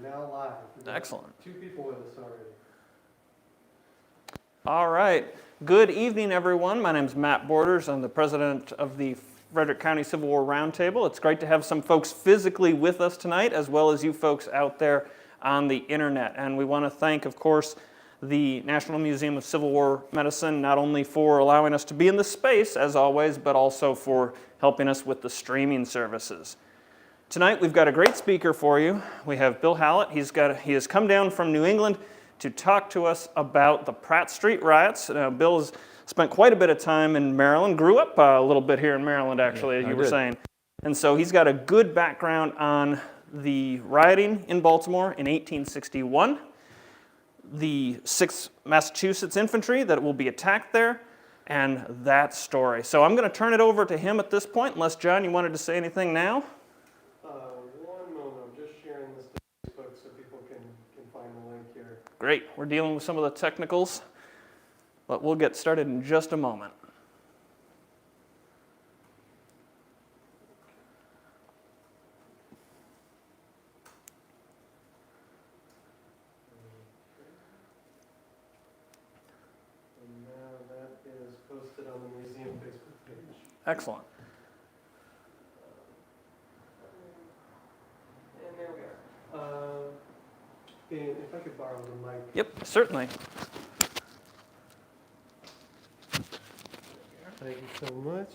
now live. Excellent. 2 people with us already. All right. Good evening, everyone. My name is Matt Borders. I'm the president of the Frederick County Civil War Roundtable. It's great to have some folks physically with us tonight, as well as you folks out there on the internet. And we want to thank, of course, the National Museum of Civil War Medicine, not only for allowing us to be in this space, as always, but also for helping us with the streaming services. Tonight, we've got a great speaker for you. We have Bill Hallett. He has come down from New England to talk to us about the Pratt Street riots. Bill has spent quite a bit of time in Maryland, grew up a little bit here in Maryland, actually, as you were saying. And so he's got a good background on the rioting in Baltimore in 1861, the 6th Massachusetts Infantry that will be attacked there, and that story. So I'm going to turn it over to him at this point, unless, John, you wanted to say anything now? One moment, I'm just sharing this to Facebook so people can find the link here. Great. We're dealing with some of the technicals, but we'll get started in just a moment. And now that is posted on the museum Facebook page. Excellent. And there we are. Dan, if I could borrow the mic. Yep, certainly. Thank you so much.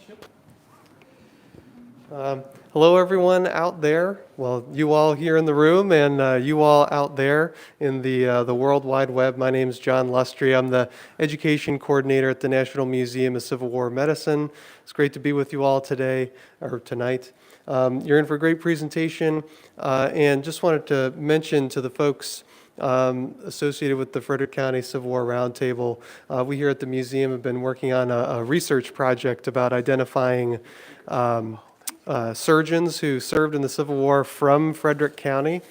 Hello, everyone out there. Well, you all here in the room, and you all out there in the World Wide Web. My name is John Lustry. I'm the education coordinator at the National Museum of Civil War Medicine. It's great to be with you all today or tonight. You're in for a great presentation, and just wanted to mention to the folks associated with the Frederick County Civil War Roundtable, we here at the museum have been working on a research project about identifying surgeons who served in the Civil War from Frederick County.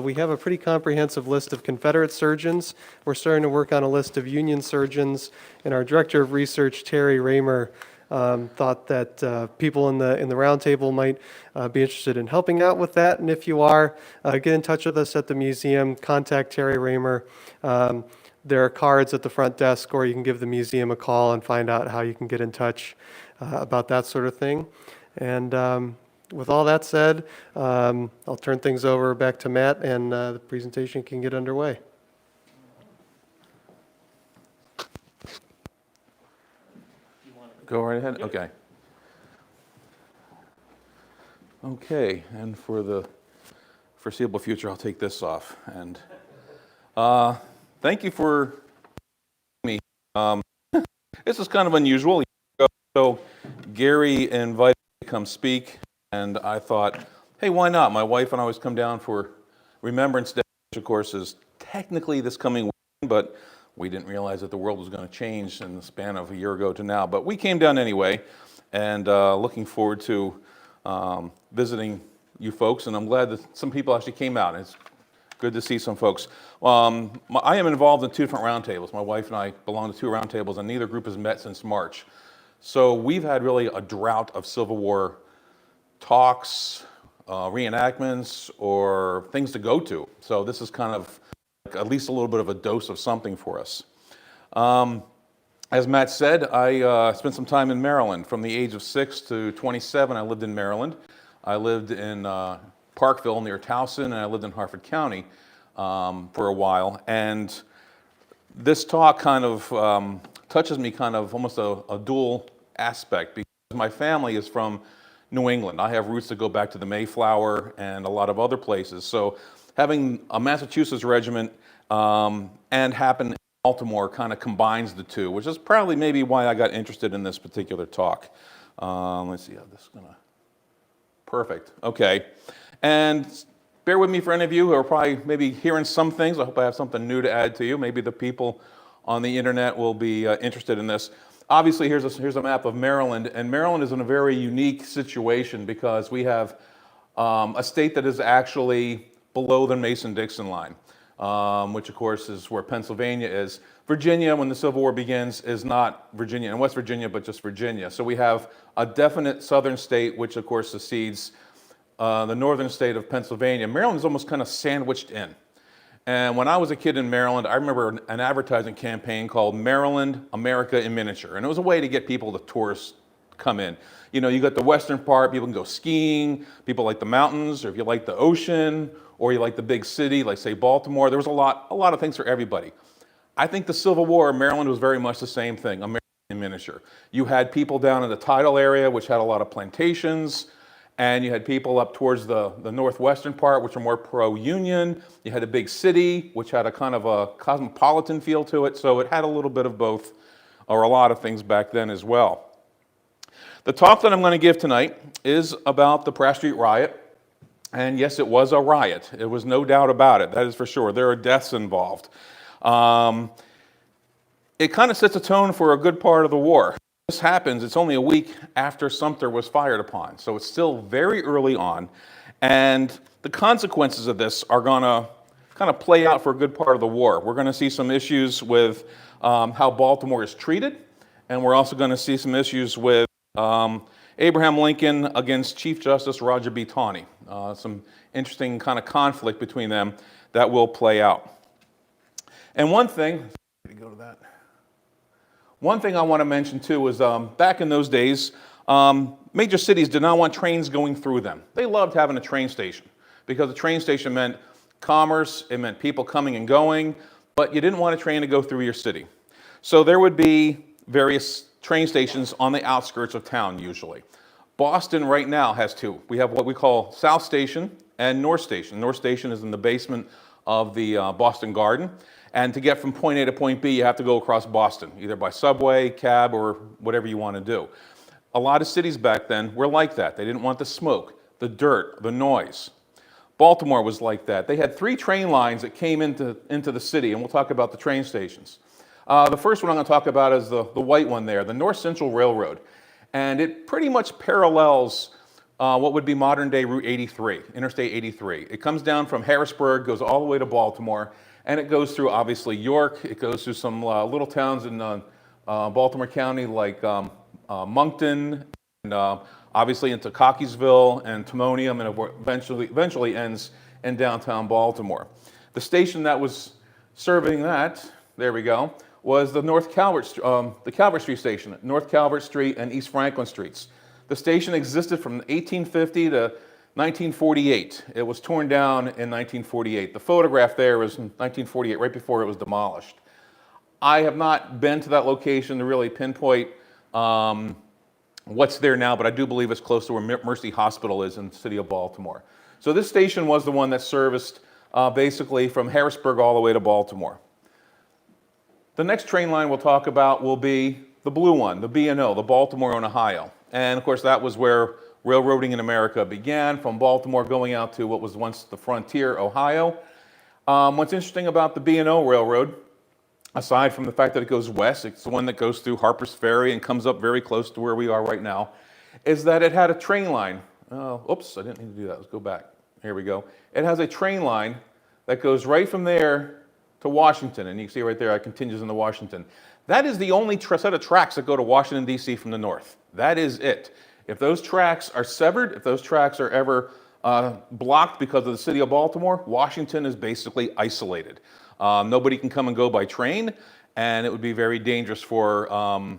We have a pretty comprehensive list of Confederate surgeons. We're starting to work on a list of Union surgeons, and our director of research, Terry Raymer, thought that people in the roundtable might be interested in helping out with that. And if you are, get in touch with us at the museum. Contact Terry Raymer. There are cards at the front desk, or you can give the museum a call and find out how you can get in touch about that sort of thing. And with all that said, I'll turn things over back to Matt, and the presentation can get underway. Go right ahead? Okay. Okay, and for the foreseeable future, I'll take this off. And thank you for me. This is kind of unusual. So Gary invited me to come speak, and I thought, hey, why not? My wife and I always come down for Remembrance Day, which of course is technically this coming weekend, but we didn't realize that the world was going to change in the span of a year ago to now. But we came down anyway, and looking forward to visiting you folks. And I'm glad that some people actually came out. It's good to see some folks. I am involved in 2 different roundtables. My wife and I belong to 2 roundtables, and neither group has met since March. So we've had really a drought of Civil War talks, reenactments, or things to go to. So this is kind of at least a little bit of a dose of something for us. As Matt said, I spent some time in Maryland. From the age of 6 to 27, I lived in Maryland. I lived in Parkville near Towson, and I lived in Harford County for a while. And this talk kind of touches me kind of almost a dual aspect, because my family is from New England. I have roots that go back to the Mayflower and a lot of other places. So having a Massachusetts regiment and happen in Baltimore kind of combines the two, which is probably maybe why I got interested in this particular talk. Let's see how this is gonna, perfect, okay. And bear with me for any of you who are probably maybe hearing some things. I hope I have something new to add to you. Maybe the people on the internet will be interested in this. Obviously, here's a map of Maryland, and Maryland is in a very unique situation because we have a state that is actually below the Mason-Dixon line, which of course is where Pennsylvania is. Virginia, when the Civil War begins, is not Virginia and West Virginia, but just Virginia. So we have a definite southern state, which of course succeeds the northern state of Pennsylvania. Maryland is almost kind of sandwiched in. And when I was a kid in Maryland, I remember an advertising campaign called Maryland, America in Miniature. And it was a way to get people, the tourists, come in. You know, you got the western part, people can go skiing, people like the mountains, or if you like the ocean, or you like the big city, like say Baltimore. There was a lot of things for everybody. I think the Civil War in Maryland was very much the same thing, America in miniature. You had people down in the tidal area, which had a lot of plantations, and you had people up towards the northwestern part, which were more pro-union. You had a big city, which had a kind of a cosmopolitan feel to it, so it had a little bit of both, or a lot of things back then as well. The talk that I'm going to give tonight is about the Pratt Street riot, and yes, it was a riot. There was no doubt about it, that is for sure. There are deaths involved. It kind of sets a tone for a good part of the war. This happens, it's only a week after Sumter was fired upon, so it's still very early on, and the consequences of this are going to kind of play out for a good part of the war. We're going to see some issues with how Baltimore is treated, and we're also going to see some issues with Abraham Lincoln against Chief Justice Roger B. Taney. Some interesting kind of conflict between them that will play out. And one thing I want to mention too is back in those days, major cities did not want trains going through them. They loved having a train station because a train station meant commerce, it meant people coming and going, but you didn't want a train to go through your city. So there would be various train stations on the outskirts of town usually. Boston right now has two. We have what we call South Station and North Station. North Station is in the basement of the Boston Garden. And to get from point A to point B, you have to go across Boston, either by subway, cab, or whatever you want to do. A lot of cities back then were like that. They didn't want the smoke, the dirt, the noise. Baltimore was like that. They had 3 train lines that came into the city, and we'll talk about the train stations. The first one I'm going to talk about is the white one there, the North Central Railroad. And it pretty much parallels what would be modern-day Route 83, Interstate 83. It comes down from Harrisburg, goes all the way to Baltimore, and it goes through, obviously, York. It goes through some little towns in Baltimore County like Moncton, and obviously into Cockeysville and Timonium, and eventually ends in downtown Baltimore. The station that was serving that, there we go, was the the Calvert Street station, North Calvert Street and East Franklin Streets. The station existed from 1850 to 1948. It was torn down in 1948. The photograph there was in 1948, right before it was demolished. I have not been to that location to really pinpoint what's there now, but I do believe it's close to where Mercy Hospital is in the city of Baltimore. So this station was the one that serviced basically from Harrisburg all the way to Baltimore. The next train line we'll talk about will be the blue one, the B&O, the Baltimore and Ohio. And of course that was where railroading in America began, from Baltimore going out to what was once the frontier, Ohio. What's interesting about the B&O Railroad, aside from the fact that it goes west, it's the one that goes through Harper's Ferry and comes up very close to where we are right now, is that it had a train line. Oops, I didn't mean to do that. Let's go back. Here we go. It has a train line that goes right from there to Washington, and you can see right there it continues into Washington. That is the only set of tracks that go to Washington, D.C. from the north. That is it. If those tracks are severed, if those tracks are ever blocked because of the city of Baltimore, Washington is basically isolated. Nobody can come and go by train, and it would be very dangerous for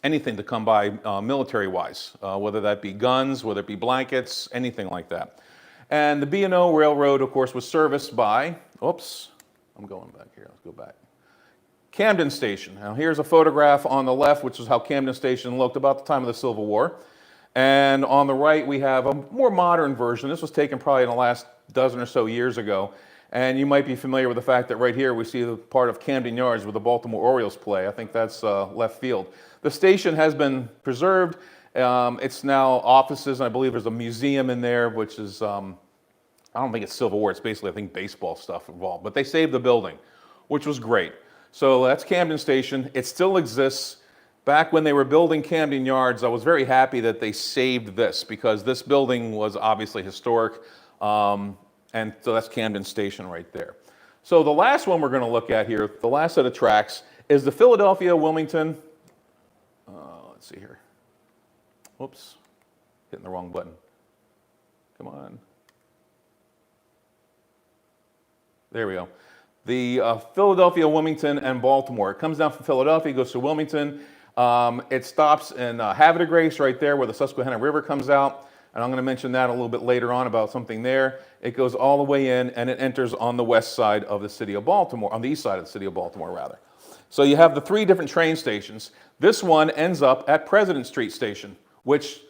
anything to come by military-wise, whether that be guns, whether it be blankets, anything like that. And the B&O Railroad, of course, was serviced by, oops, I'm going back here, let's go back. Camden Station. Now here's a photograph on the left, which is how Camden Station looked about the time of the Civil War. And on the right, we have a more modern version. This was taken probably in the last dozen or so years ago. And you might be familiar with the fact that right here we see the part of Camden Yards where the Baltimore Orioles play. I think that's left field. The station has been preserved. It's now offices, and I believe there's a museum in there, which is, I don't think it's Civil War. It's basically, I think, baseball stuff involved. But they saved the building, which was great. So that's Camden Station. It still exists. Back when they were building Camden Yards, I was very happy that they saved this because this building was obviously historic. And so that's Camden Station right there. So the last one we're going to look at here, the last set of tracks, is the Philadelphia, Wilmington. Let's see here. Whoops, hitting the wrong button. Come on. There we go. the Philadelphia, Wilmington, and Baltimore. It comes down from Philadelphia, goes to Wilmington. It stops in Havre de Grace right there where the Susquehanna River comes out. And I'm going to mention that a little bit later on about something there. It goes all the way in and it enters on the west side of the city of Baltimore, on the east side of the city of Baltimore, rather. So you have the 3 different train stations. This one ends up at President Street Station, which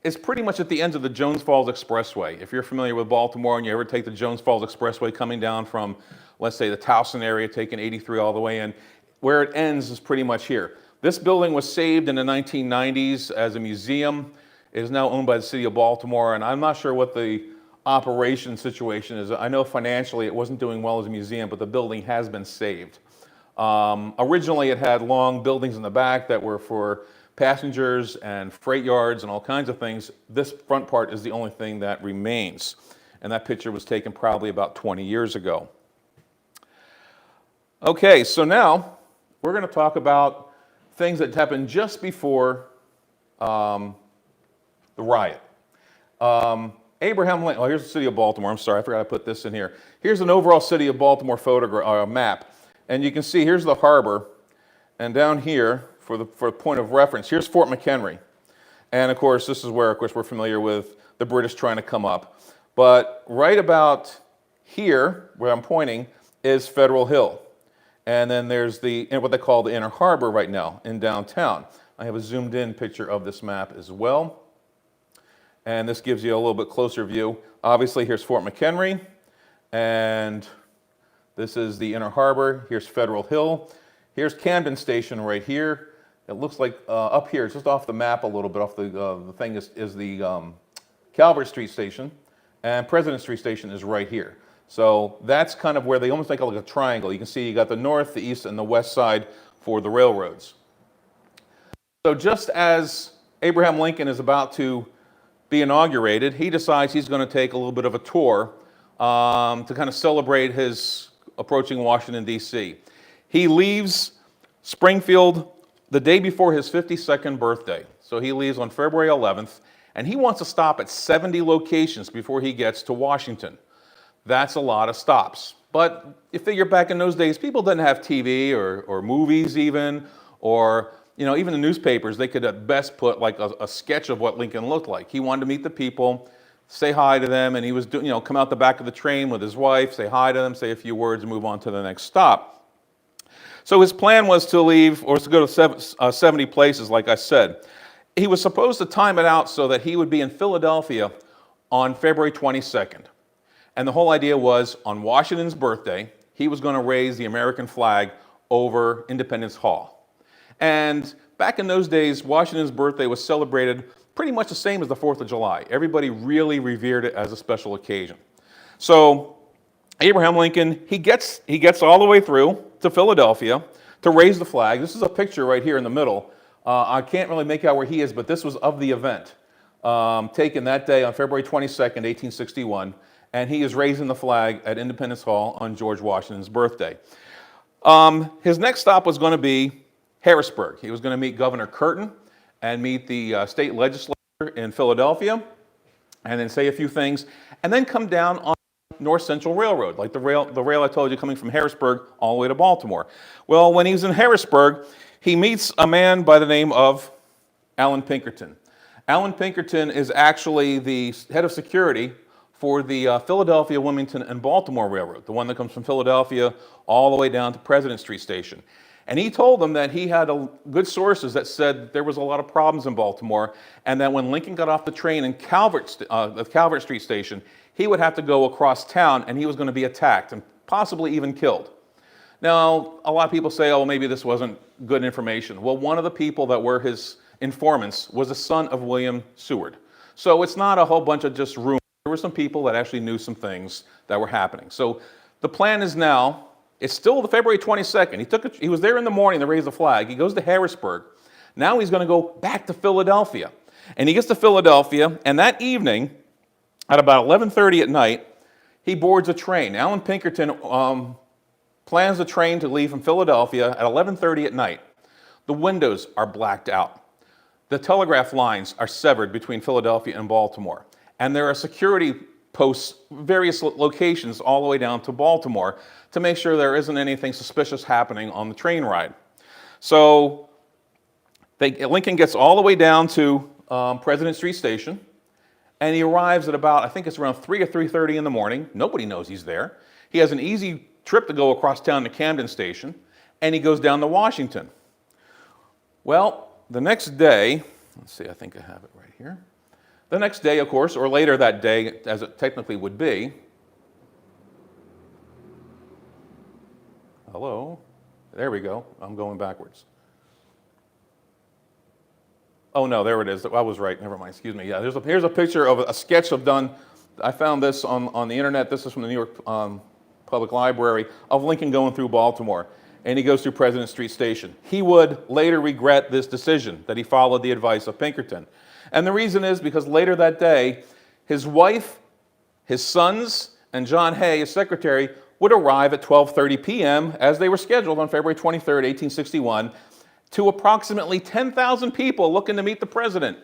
is pretty much at the end of the Jones Falls Expressway. If you're familiar with Baltimore and you ever take the Jones Falls Expressway coming down from, let's say, the Towson area, taking 83 all the way in, where it ends is pretty much here. This building was saved in the 1990s as a museum. It is now owned by the city of Baltimore, and I'm not sure what the operation situation is. I know financially it wasn't doing well as a museum, but the building has been saved. Originally it had long buildings in the back that were for passengers and freight yards and all kinds of things. This front part is the only thing that remains, and that picture was taken probably about 20 years ago. Okay, so now we're going to talk about things that happened just before the riot. Abraham Lincoln, oh, here's the city of Baltimore. I'm sorry, I forgot to put this in here. Here's an overall city of Baltimore photograph, map. And you can see here's the harbor. And down here, for point of reference, here's Fort McHenry. And of course, this is where, of course, we're familiar with the British trying to come up. But right about here, where I'm pointing, is Federal Hill. And then there's what they call the Inner Harbor right now in downtown. I have a zoomed in picture of this map as well. And this gives you a little bit closer view. Obviously, here's Fort McHenry, and this is the Inner Harbor. Here's Federal Hill. Here's Camden Station right here. It looks like up here, just off the map a little bit, off the thing is the Calvert Street Station, and President Street Station is right here. So that's kind of where they almost make it like a triangle. You can see you got the north, the east, and the west side for the railroads. So just as Abraham Lincoln is about to be inaugurated, he decides he's going to take a little bit of a tour to kind of celebrate his approaching Washington, D.C. He leaves Springfield the day before his 52nd birthday. So he leaves on February 11th, and he wants to stop at 70 locations before he gets to Washington. That's a lot of stops. But you figure back in those days, people didn't have TV or movies even, or even the newspapers. They could at best put like a sketch of what Lincoln looked like. He wanted to meet the people, say hi to them, and he was come out the back of the train with his wife, say hi to them, say a few words, and move on to the next stop. So his plan was to leave, or to go to 70 places, like I said. He was supposed to time it out so that he would be in Philadelphia on February 22nd. And the whole idea was, on Washington's birthday, he was going to raise the American flag over Independence Hall. And back in those days, Washington's birthday was celebrated pretty much the same as the 4th of July. Everybody really revered it as a special occasion. So Abraham Lincoln, he gets all the way through to Philadelphia to raise the flag. This is a picture right here in the middle. I can't really make out where he is, but this was of the event taken that day on February 22nd, 1861. And he is raising the flag at Independence Hall on George Washington's birthday. His next stop was going to be Harrisburg. He was going to meet Governor Curtin and meet the state legislature in Philadelphia, and then say a few things, and then come down on North Central Railroad, like the rail I told you coming from Harrisburg all the way to Baltimore. Well, when he's in Harrisburg, he meets a man by the name of Allan Pinkerton. Allan Pinkerton is actually the head of security for the Philadelphia, Wilmington, and Baltimore Railroad, the one that comes from Philadelphia all the way down to President Street Station. And he told them that he had good sources that said there was a lot of problems in Baltimore, and that when Lincoln got off the train in the Calvert Street Station, he would have to go across town, and he was going to be attacked and possibly even killed. Now, a lot of people say, oh, maybe this wasn't good information. Well, one of the people that were his informants was the son of William Seward. So it's not a whole bunch of just rumors. There were some people that actually knew some things that were happening. So the plan is now, it's still the February 22nd. He was there in the morning to raise the flag. He goes to Harrisburg. Now he's going to go back to Philadelphia. And he gets to Philadelphia, and that evening, at about 11:30 at night, he boards a train. Allan Pinkerton plans the train to leave from Philadelphia at 11:30 at night. The windows are blacked out. The telegraph lines are severed between Philadelphia and Baltimore. And there are security posts various locations all the way down to Baltimore to make sure there isn't anything suspicious happening on the train ride. So Lincoln gets all the way down to President Street Station, and he arrives at about, I think it's around 3 or 3:30 in the morning. Nobody knows he's there. He has an easy trip to go across town to Camden Station, and he goes down to Washington. Well, the next day, let's see, I think I have it right here. The next day, of course, or later that day, as it technically would be. Hello? There we go. I'm going backwards. Oh, no, there it is. I was right. Never mind. Excuse me. Yeah, here's a picture of a sketch I've done. I found this on the internet. This is from the New York Public Library of Lincoln going through Baltimore. And he goes through President Street Station. He would later regret this decision, that he followed the advice of Pinkerton. And the reason is because later that day, his wife, his sons, and John Hay, his secretary, would arrive at 12:30 p.m. as they were scheduled on February 23rd, 1861, to approximately 10,000 people looking to meet the president.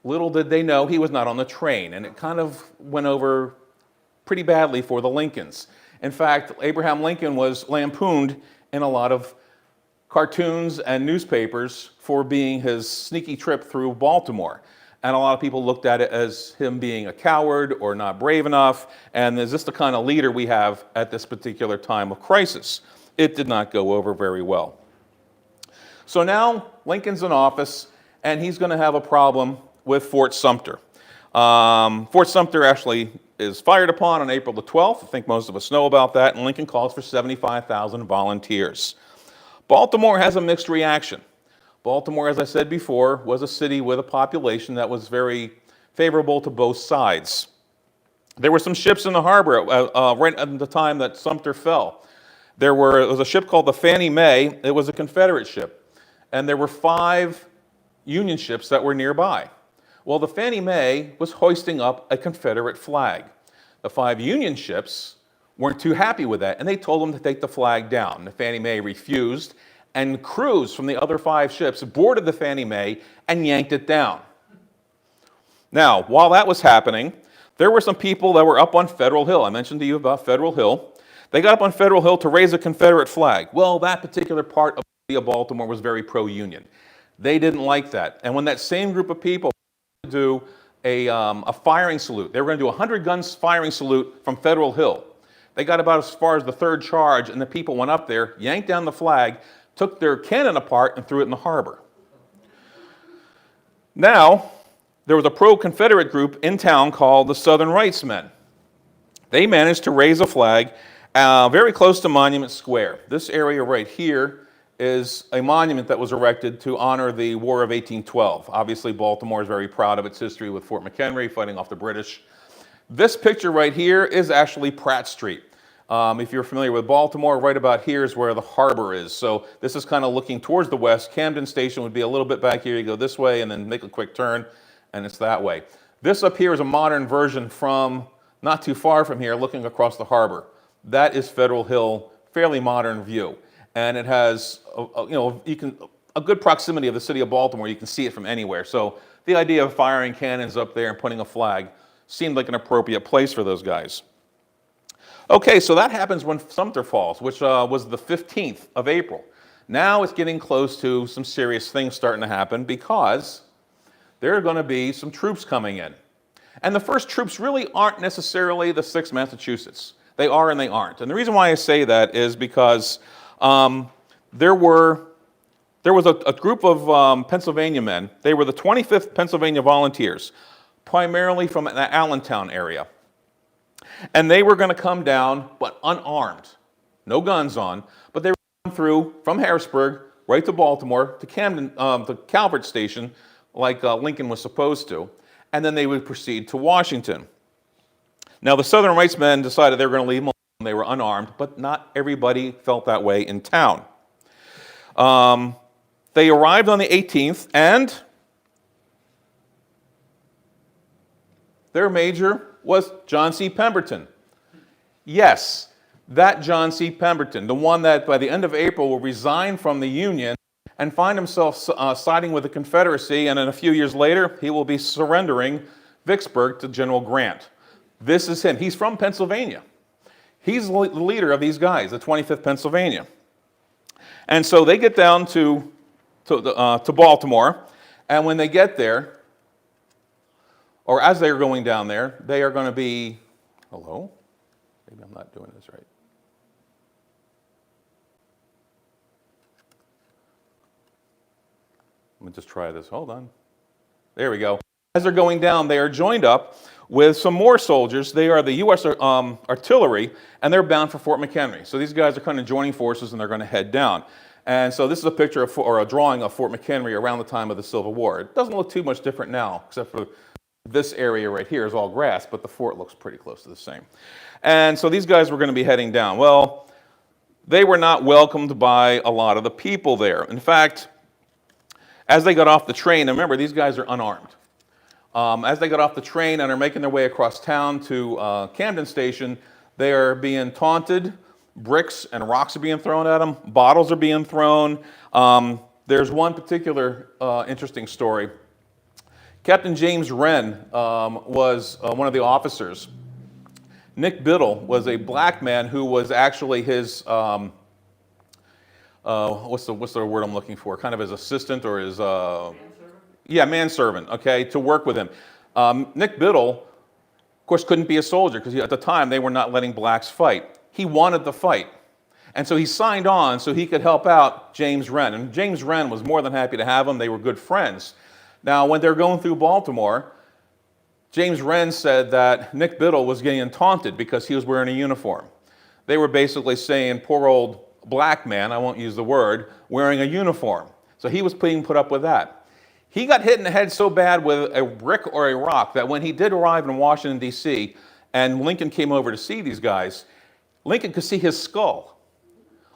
Little did they know he was not on the train, and it kind of went over pretty badly for the Lincolns. In fact, Abraham Lincoln was lampooned in a lot of cartoons and newspapers for being his sneaky trip through Baltimore. And a lot of people looked at it as him being a coward or not brave enough, and is this the kind of leader we have at this particular time of crisis? It did not go over very well. So now Lincoln's in office, and he's going to have a problem with Fort Sumter. Fort Sumter actually is fired upon on April the 12th. I think most of us know about that, and Lincoln calls for 75,000 volunteers. Baltimore has a mixed reaction. Baltimore, as I said before, was a city with a population that was very favorable to both sides. There were some ships in the harbor right at the time that Sumter fell. There was a ship called the Fannie Mae. It was a Confederate ship. And there were 5 Union ships that were nearby. Well, the Fannie Mae was hoisting up a Confederate flag. The 5 Union ships weren't too happy with that, and they told them to take the flag down. The Fannie Mae refused, and crews from the other 5 ships boarded the Fannie Mae and yanked it down. Now, while that was happening, there were some people that were up on Federal Hill. I mentioned to you about Federal Hill. They got up on Federal Hill to raise a Confederate flag. Well, that particular part of the city of Baltimore was very pro-Union. They didn't like that. And when that same group of people do a firing salute. They were going to do a 100-gun firing salute from Federal Hill. They got about as far as the 3rd charge, and the people went up there, yanked down the flag, took their cannon apart, and threw it in the harbor. Now, there was a pro-Confederate group in town called the Southern Rights Men. They managed to raise a flag very close to Monument Square. This area right here is a monument that was erected to honor the War of 1812. Obviously, Baltimore is very proud of its history with Fort McHenry fighting off the British. This picture right here is actually Pratt Street. If you're familiar with Baltimore, right about here is where the harbor is. So this is kind of looking towards the west. Camden Station would be a little bit back here. You go this way and then make a quick turn, and it's that way. This up here is a modern version from not too far from here, looking across the harbor. That is Federal Hill, fairly modern view. And it has, a good proximity of the city of Baltimore. You can see it from anywhere. So the idea of firing cannons up there and putting a flag seemed like an appropriate place for those guys. Okay, so that happens when Sumter falls, which was the 15th of April. Now it's getting close to some serious things starting to happen because there are going to be some troops coming in. And the first troops really aren't necessarily the 6th Massachusetts. They are and they aren't. And the reason why I say that is because there was a group of Pennsylvania men. They were the 25th Pennsylvania Volunteers, primarily from the Allentown area. And they were going to come down, but unarmed. No guns on, but they were going through from Harrisburg right to Baltimore, to Camden, to Calvert Station, like Lincoln was supposed to. And then they would proceed to Washington. Now, the Southern Rights Men decided they were going to leave them alone. They were unarmed, but not everybody felt that way in town. They arrived on the 18th, and their major was John C. Pemberton. Yes, that John C. Pemberton, the one that by the end of April will resign from the Union and find himself siding with the Confederacy, and then a few years later, he will be surrendering Vicksburg to General Grant. This is him. He's from Pennsylvania. He's the leader of these guys, the 25th Pennsylvania. And so they get down to Baltimore, and when they get there, or as they're going down there, they are going to be, hello? Maybe I'm not doing this right. Let me just try this. Hold on. There we go. As they're going down, they are joined up with some more soldiers. They are the U.S. artillery, and they're bound for Fort McHenry. So these guys are kind of joining forces, and they're going to head down. And so this is a picture of, or a drawing of Fort McHenry around the time of the Civil War. It doesn't look too much different now, except for this area right here is all grass, but the fort looks pretty close to the same. And so these guys were going to be heading down. Well, they were not welcomed by a lot of the people there. In fact, as they got off the train, and remember, these guys are unarmed. As they got off the train and are making their way across town to Camden Station, they are being taunted. Bricks and rocks are being thrown at them. Bottles are being thrown. There's one particular interesting story. Captain James Wren was one of the officers. Nick Biddle was a black man who was actually his, what's the word I'm looking for? Kind of his assistant or his, manservant, okay, to work with him. Nick Biddle, of course, couldn't be a soldier because at the time they were not letting blacks fight. He wanted the fight. And so he signed on so he could help out James Wren. And James Wren was more than happy to have him. They were good friends. Now, when they're going through Baltimore, James Wren said that Nick Biddle was getting taunted because he was wearing a uniform. They were basically saying, poor old black man, I won't use the word, wearing a uniform. So he was being put up with that. He got hit in the head so bad with a brick or a rock that when he did arrive in Washington, D.C., and Lincoln came over to see these guys, Lincoln could see his skull.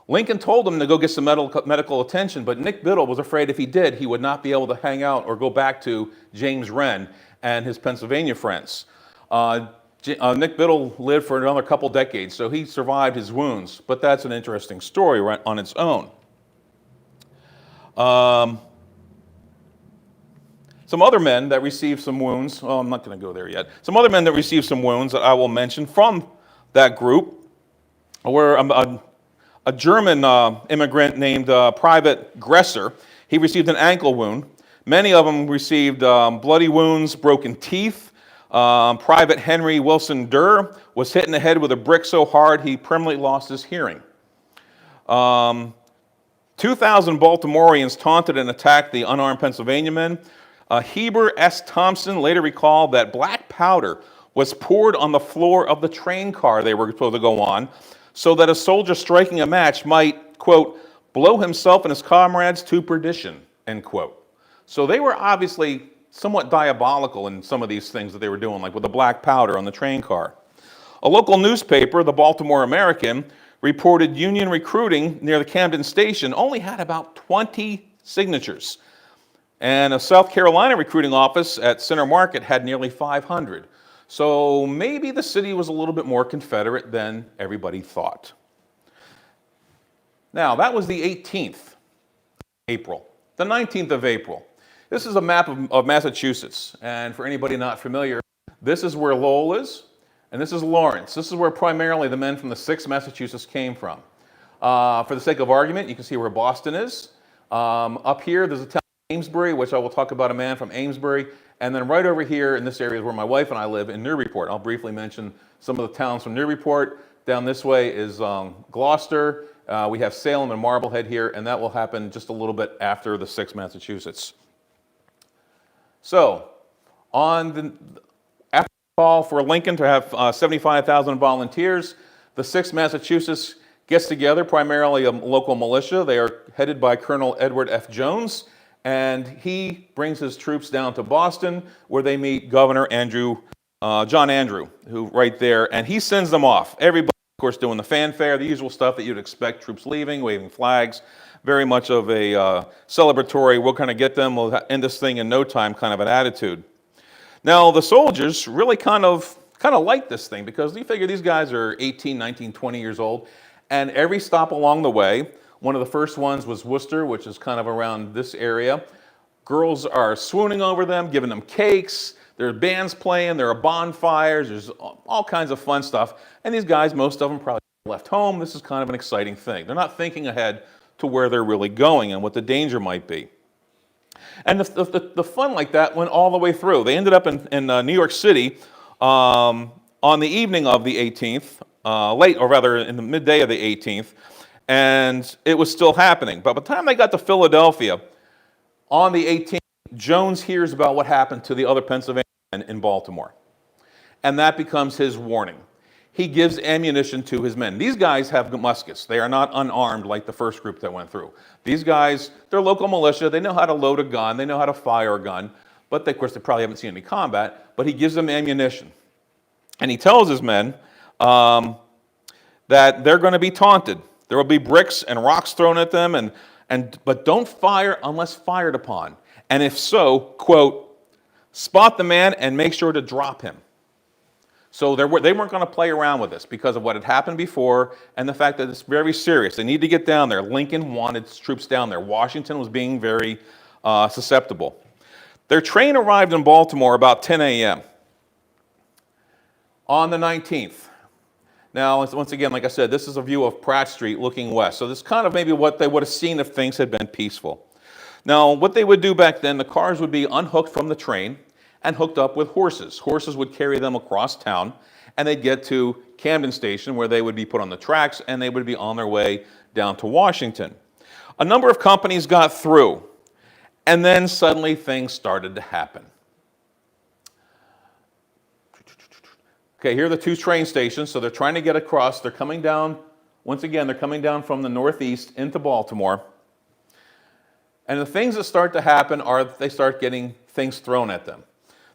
Lincoln told him to go get some medical attention, but Nick Biddle was afraid if he did, he would not be able to hang out or go back to James Wren and his Pennsylvania friends. Nick Biddle lived for another couple decades, so he survived his wounds, but that's an interesting story right on its own. Some other men that received some wounds, I'm not going to go there yet. Some other men that received some wounds that I will mention from that group were a German immigrant named Private Gresser. He received an ankle wound. Many of them received bloody wounds, broken teeth. Private Henry Wilson Durr was hit in the head with a brick so hard he permanently lost his hearing. 2,000 Baltimoreans taunted and attacked the unarmed Pennsylvania men. Heber S. Thompson later recalled that black powder was poured on the floor of the train car they were supposed to go on, so that a soldier striking a match might, quote, blow himself and his comrades to perdition, end quote. So they were obviously somewhat diabolical in some of these things that they were doing, like with the black powder on the train car. A local newspaper, the Baltimore American, reported Union recruiting near the Camden Station only had about 20 signatures. And a South Carolina recruiting office at Center Market had nearly 500. So maybe the city was a little bit more Confederate than everybody thought. Now, that was the 18th April. The 19th of April. This is a map of Massachusetts. And for anybody not familiar, this is where Lowell is, and this is Lawrence. This is where primarily the men from the 6th Massachusetts came from. For the sake of argument, you can see where Boston is. Up here, there's a town of Amesbury, which I will talk about a man from Amesbury. And then right over here in this area is where my wife and I live in Newburyport. I'll briefly mention some of the towns from Newburyport. Down this way is Gloucester. We have Salem and Marblehead here, and that will happen just a little bit after the 6th Massachusetts. So, after the call for Lincoln to have 75,000 volunteers, the 6th Massachusetts gets together, primarily a local militia. They are headed by Colonel Edward F. Jones. And he brings his troops down to Boston, where they meet Governor John Andrew, who right there, and he sends them off. Everybody, of course, doing the fanfare, the usual stuff that you'd expect, troops leaving, waving flags, very much of a celebratory, we'll kind of get them, we'll end this thing in no time kind of an attitude. Now, the soldiers really kind of like this thing, because you figure these guys are 18, 19, 20 years old, and every stop along the way, one of the first ones was Worcester, which is kind of around this area. Girls are swooning over them, giving them cakes. There are bands playing, there are bonfires, there's all kinds of fun stuff. And these guys, most of them probably left home. This is kind of an exciting thing. They're not thinking ahead to where they're really going and what the danger might be. And the fun like that went all the way through. They ended up in New York City on the evening of the 18th, late, or rather in the midday of the 18th, and it was still happening. But by the time they got to Philadelphia, on the 18th, Jones hears about what happened to the other Pennsylvania men in Baltimore. And that becomes his warning. He gives ammunition to his men. These guys have muskets. They are not unarmed like the first group that went through. These guys, they're local militia. They know how to load a gun. They know how to fire a gun. But of course, they probably haven't seen any combat. But he gives them ammunition. And he tells his men that they're going to be taunted. There will be bricks and rocks thrown at them, but don't fire unless fired upon. And if so, quote, spot the man and make sure to drop him. So they weren't going to play around with this because of what had happened before and the fact that it's very serious. They need to get down there. Lincoln wanted troops down there. Washington was being very susceptible. Their train arrived in Baltimore about 10 a.m. on the 19th. Now, once again, like I said, this is a view of Pratt Street looking west. So this is kind of maybe what they would have seen if things had been peaceful. Now, what they would do back then, the cars would be unhooked from the train and hooked up with horses. Horses would carry them across town, and they'd get to Camden Station, where they would be put on the tracks, and they would be on their way down to Washington. A number of companies got through, and then suddenly things started to happen. Okay, here are the two train stations, so they're trying to get across. They're coming down, once again, they're coming down from the northeast into Baltimore. And the things that start to happen are they start getting things thrown at them.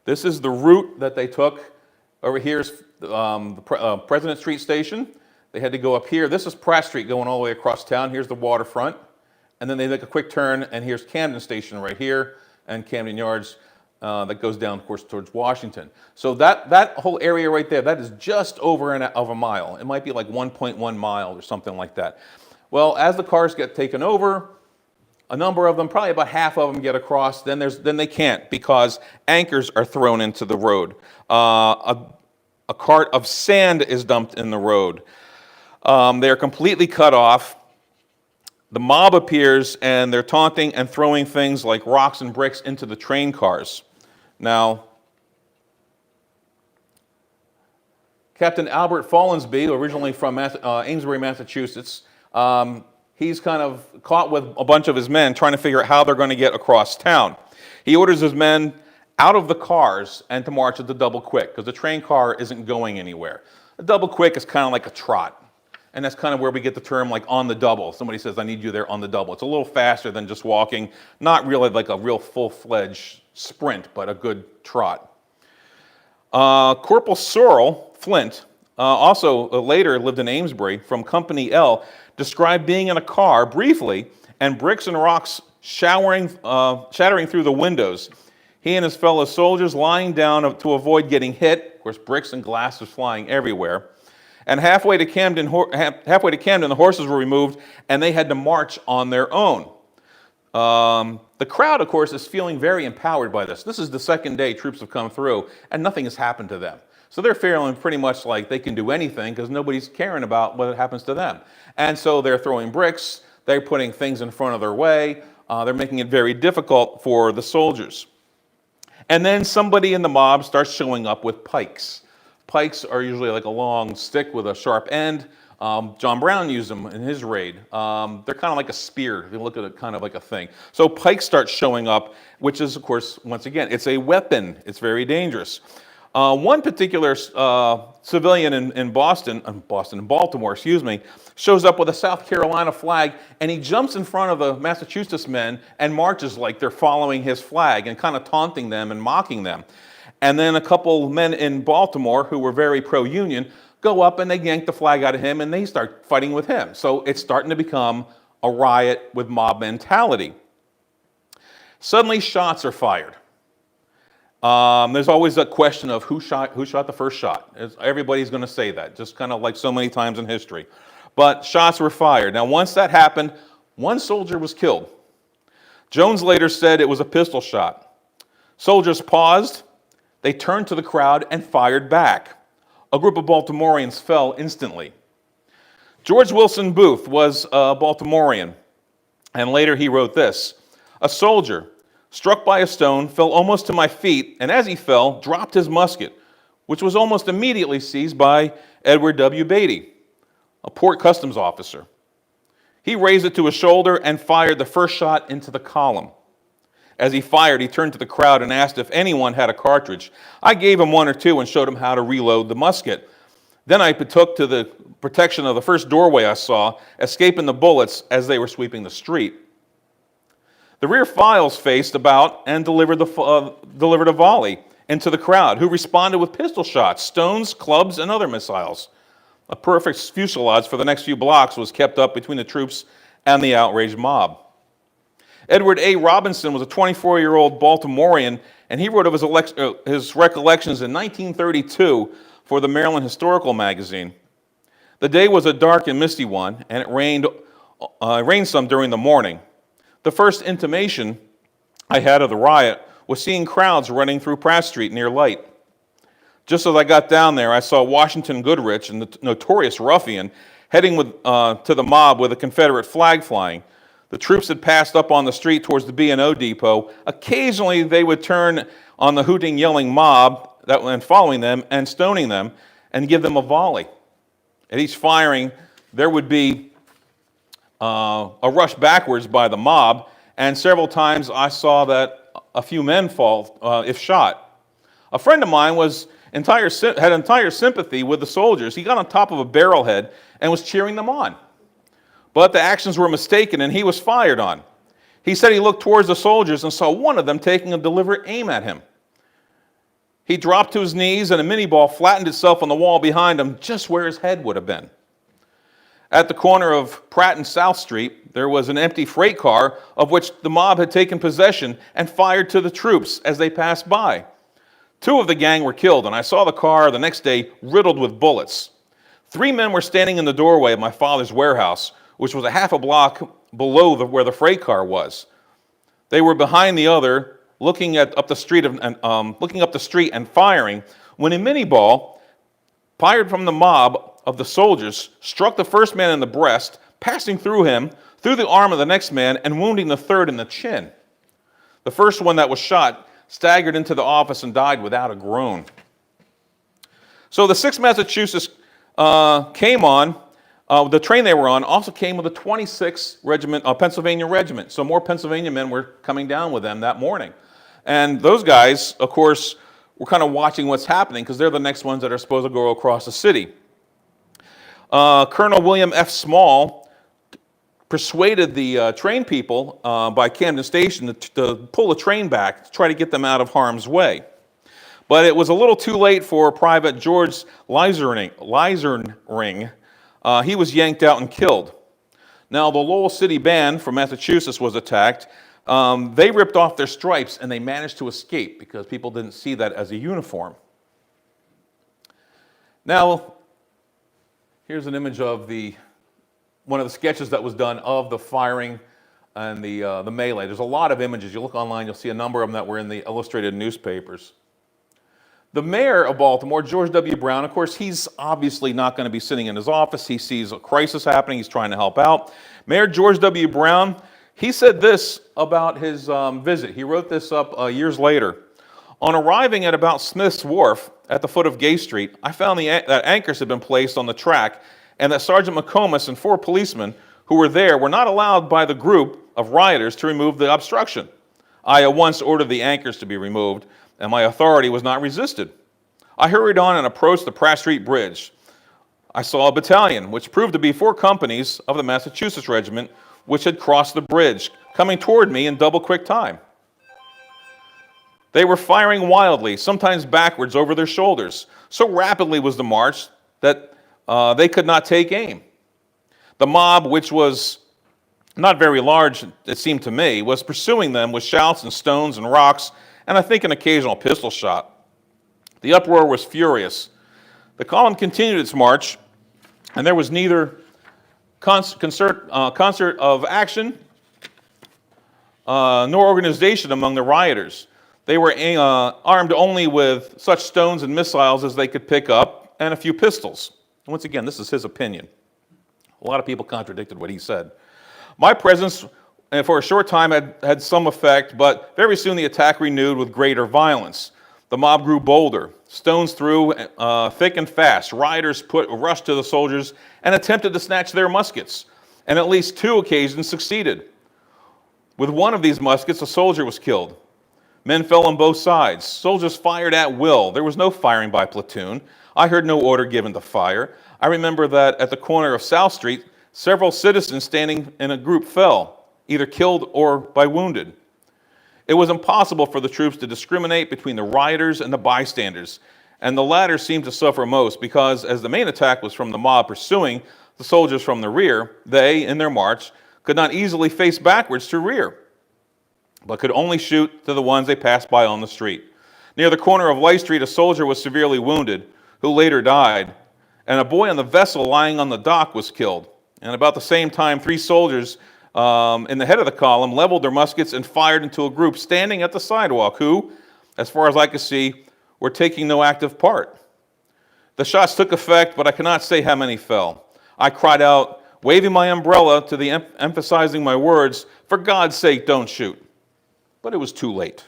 This is the route that they took. Over here is the President Street station. They had to go up here. This is Pratt Street going all the way across town. Here's the waterfront. And then they make a quick turn, and here's Camden Station right here, and Camden Yards that goes down, of course, towards Washington. So that whole area right there, that is just over of a mile. It might be like 1.1 miles or something like that. Well, as the cars get taken over, a number of them, probably about half of them get across, then they can't because anchors are thrown into the road. A cart of sand is dumped in the road. They're completely cut off. The mob appears and they're taunting and throwing things like rocks and bricks into the train cars. Now, Captain Albert Follansbee, originally from Amesbury, Massachusetts, he's kind of caught with a bunch of his men trying to figure out how they're going to get across town. He orders his men out of the cars and to march at the double quick because the train car isn't going anywhere. A double quick is kind of like a trot. And that's kind of where we get the term like on the double. Somebody says, I need you there on the double. It's a little faster than just walking. Not really like a real full-fledged sprint, but a good trot. Corporal Sorrell Flint, also later lived in Amesbury, from Company L, described being in a car briefly and bricks and rocks shattering through the windows. He and his fellow soldiers lying down to avoid getting hit. Of course, bricks and glass was flying everywhere. And halfway to Camden, the horses were removed, and they had to march on their own. The crowd, of course, is feeling very empowered by this. This is the second day troops have come through, and nothing has happened to them. So they're feeling pretty much like they can do anything because nobody's caring about what happens to them. And so they're throwing bricks, they're putting things in front of their way, they're making it very difficult for the soldiers. And then somebody in the mob starts showing up with pikes. Pikes are usually like a long stick with a sharp end. John Brown used them in his raid. They're kind of like a spear. They look at it kind of like a thing. So pikes start showing up, which is, of course, once again, it's a weapon. It's very dangerous. One particular civilian in Baltimore, shows up with a South Carolina flag, and he jumps in front of the Massachusetts men and marches like they're following his flag and kind of taunting them and mocking them. And then a couple men in Baltimore who were very pro-union go up and they yank the flag out of him and they start fighting with him. So it's starting to become a riot with mob mentality. Suddenly shots are fired. There's always a question of who shot the first shot. Everybody's going to say that, just kind of like so many times in history. But shots were fired. Now once that happened, one soldier was killed. Jones later said it was a pistol shot. Soldiers paused. They turned to the crowd and fired back. A group of Baltimoreans fell instantly. George Wilson Booth was a Baltimorean, and later he wrote this: "A soldier, struck by a stone, fell almost to my feet, and as he fell, dropped his musket, which was almost immediately seized by Edward W. Beatty, a port customs officer. He raised it to his shoulder and fired the first shot into the column. As he fired, he turned to the crowd and asked if anyone had a cartridge. I gave him one or two and showed him how to reload the musket. Then I took to the protection of the first doorway I saw, escaping the bullets as they were sweeping the street. The rear files faced about and delivered a volley into the crowd, who responded with pistol shots, stones, clubs, and other missiles. A perfect fusillade for the next few blocks was kept up between the troops and the outraged mob." Edward A. Robinson was a 24-year-old Baltimorean, and he wrote of his recollections in 1932 for the Maryland Historical Magazine. "The day was a dark and misty one, and it rained some during the morning. The first intimation I had of the riot was seeing crowds running through Pratt Street near light. Just as I got down there, I saw Washington Goodrich, and the notorious ruffian, heading to the mob with a Confederate flag flying. The troops had passed up on the street towards the B&O depot. Occasionally, they would turn on the hooting, yelling mob that went following them and stoning them and give them a volley. At each firing, there would be a rush backwards by the mob, and several times I saw that a few men fall if shot. A friend of mine had entire sympathy with the soldiers. He got on top of a barrelhead and was cheering them on. But the actions were mistaken, and he was fired on. He said he looked towards the soldiers and saw one of them taking a deliberate aim at him. He dropped to his knees, and a mini ball flattened itself on the wall behind him, just where his head would have been. At the corner of Pratt and South Street, there was an empty freight car of which the mob had taken possession and fired to the troops as they passed by. 2 of the gang were killed, and I saw the car the next day riddled with bullets. 3 men were standing in the doorway of my father's warehouse, which was a half a block below where the freight car was. They were behind the other, looking up the street and firing, when a mini ball, fired from the mob of the soldiers, struck the first man in the breast, passing through him, through the arm of the next man, and wounding the third in the chin. The first one that was shot staggered into the office and died without a groan." So the 6th Massachusetts came on. The train they were on also came with the 26th Regiment, Pennsylvania Regiment. So more Pennsylvania men were coming down with them that morning. And those guys, of course, were kind of watching what's happening because they're the next ones that are supposed to go across the city. Colonel William F. Small persuaded the train people by Camden Station to pull the train back to try to get them out of harm's way. But it was a little too late for Private George Leisernring. He was yanked out and killed. Now, the Lowell City Band from Massachusetts was attacked. They ripped off their stripes, and they managed to escape because people didn't see that as a uniform. Now, here's an image of one of the sketches that was done of the firing and the melee. There's a lot of images. You look online, you'll see a number of them that were in the illustrated newspapers. The mayor of Baltimore, George W. Brown, of course, he's obviously not going to be sitting in his office. He sees a crisis happening. He's trying to help out. Mayor George W. Brown, he said this about his visit. He wrote this up years later. "On arriving at about Smith's Wharf at the foot of Gay Street, I found that anchors had been placed on the track and that Sergeant McComas and 4 policemen who were there were not allowed by the group of rioters to remove the obstruction. I at once ordered the anchors to be removed, and my authority was not resisted. I hurried on and approached the Pratt Street Bridge. I saw a battalion, which proved to be 4 companies of the Massachusetts Regiment, which had crossed the bridge, coming toward me in double quick time. They were firing wildly, sometimes backwards over their shoulders. So rapidly was the march that they could not take aim. The mob, which was not very large, it seemed to me, was pursuing them with shouts and stones and rocks, and I think an occasional pistol shot. The uproar was furious. The column continued its march, and there was neither concert of action nor organization among the rioters. They were armed only with such stones and missiles as they could pick up and a few pistols. Once again, this is his opinion. A lot of people contradicted what he said. My presence for a short time had some effect, but very soon the attack renewed with greater violence. The mob grew bolder. Stones threw thick and fast. Rioters rushed to the soldiers and attempted to snatch their muskets, and at least 2 occasions succeeded. With one of these muskets, a soldier was killed. Men fell on both sides. Soldiers fired at will. There was no firing by platoon. I heard no order given to fire. I remember that at the corner of South Street, several citizens standing in a group fell, either killed or by wounded. It was impossible for the troops to discriminate between the rioters and the bystanders, and the latter seemed to suffer most because, as the main attack was from the mob pursuing the soldiers from the rear, they, in their march, could not easily face backwards to rear, but could only shoot to the ones they passed by on the street. Near the corner of Light Street, a soldier was severely wounded, who later died, and a boy on the vessel lying on the dock was killed. And about the same time, 3 soldiers in the head of the column leveled their muskets and fired into a group standing at the sidewalk who, as far as I could see, were taking no active part. The shots took effect, but I cannot say how many fell. I cried out, waving my umbrella to the emphasizing my words, "For God's sake, don't shoot." But it was too late.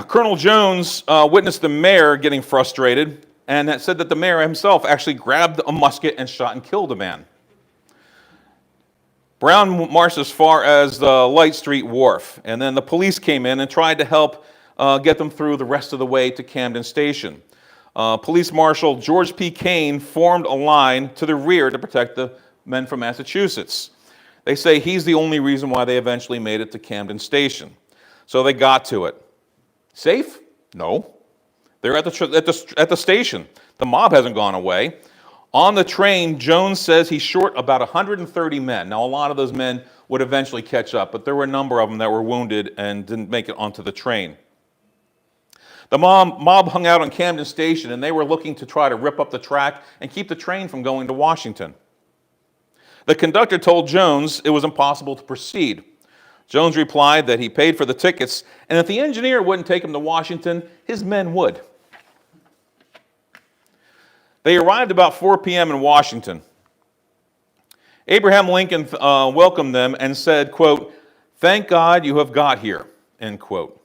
Colonel Jones witnessed the mayor getting frustrated and that said that the mayor himself actually grabbed a musket and shot and killed a man. Brown marched as far as the Light Street Wharf, and then the police came in and tried to help get them through the rest of the way to Camden Station. Police Marshal George P. Kane formed a line to the rear to protect the men from Massachusetts. They say he's the only reason why they eventually made it to Camden Station. So they got to it. Safe? No. They're at the station. The mob hasn't gone away. On the train, Jones says he's short about 130 men. Now, a lot of those men would eventually catch up, but there were a number of them that were wounded and didn't make it onto the train. The mob hung out on Camden Station, and they were looking to try to rip up the track and keep the train from going to Washington. The conductor told Jones it was impossible to proceed. Jones replied that he paid for the tickets, and if the engineer wouldn't take him to Washington, his men would. They arrived about 4 p.m. in Washington. Abraham Lincoln welcomed them and said, quote, "Thank God you have got here," end quote.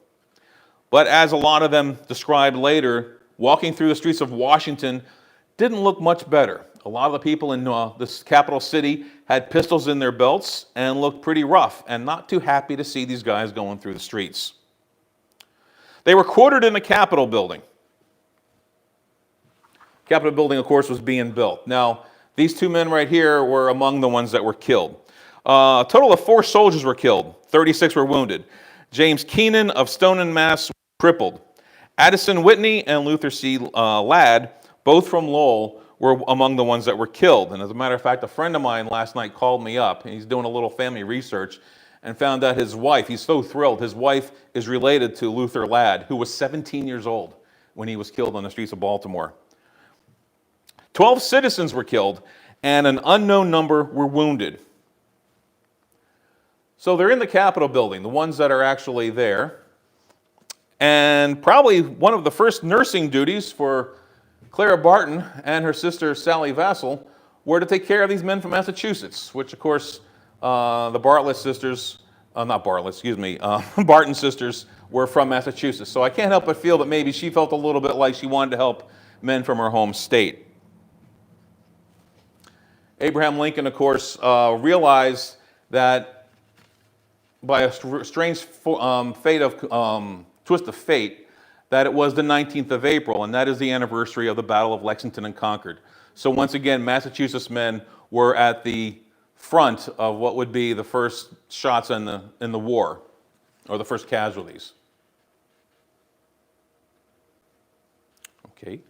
But as a lot of them described later, walking through the streets of Washington didn't look much better. A lot of the people in this capital city had pistols in their belts and looked pretty rough and not too happy to see these guys going through the streets. They were quartered in the Capitol building. Capitol building, of course, was being built. Now, these 2 men right here were among the ones that were killed. A total of 4 soldiers were killed. 36 were wounded. James Keenan of Stoneham, Mass. was crippled. Addison Whitney and Luther C. Ladd, both from Lowell, were among the ones that were killed. And as a matter of fact, a friend of mine last night called me up, and he's doing a little family research, and found out his wife, he's so thrilled, his wife is related to Luther Ladd, who was 17 years old when he was killed on the streets of Baltimore. 12 citizens were killed, and an unknown number were wounded. So they're in the Capitol building, the ones that are actually there. And probably one of the first nursing duties for Clara Barton and her sister Sally Vassell were to take care of these men from Massachusetts, which of course the Barton sisters were from Massachusetts. So I can't help but feel that maybe she felt a little bit like she wanted to help men from her home state. Abraham Lincoln, of course, realized that by a strange twist of fate, that it was the 19th of April, and that is the anniversary of the Battle of Lexington and Concord. So once again, Massachusetts men were at the front of what would be the first shots in the war, or the first casualties. Okay.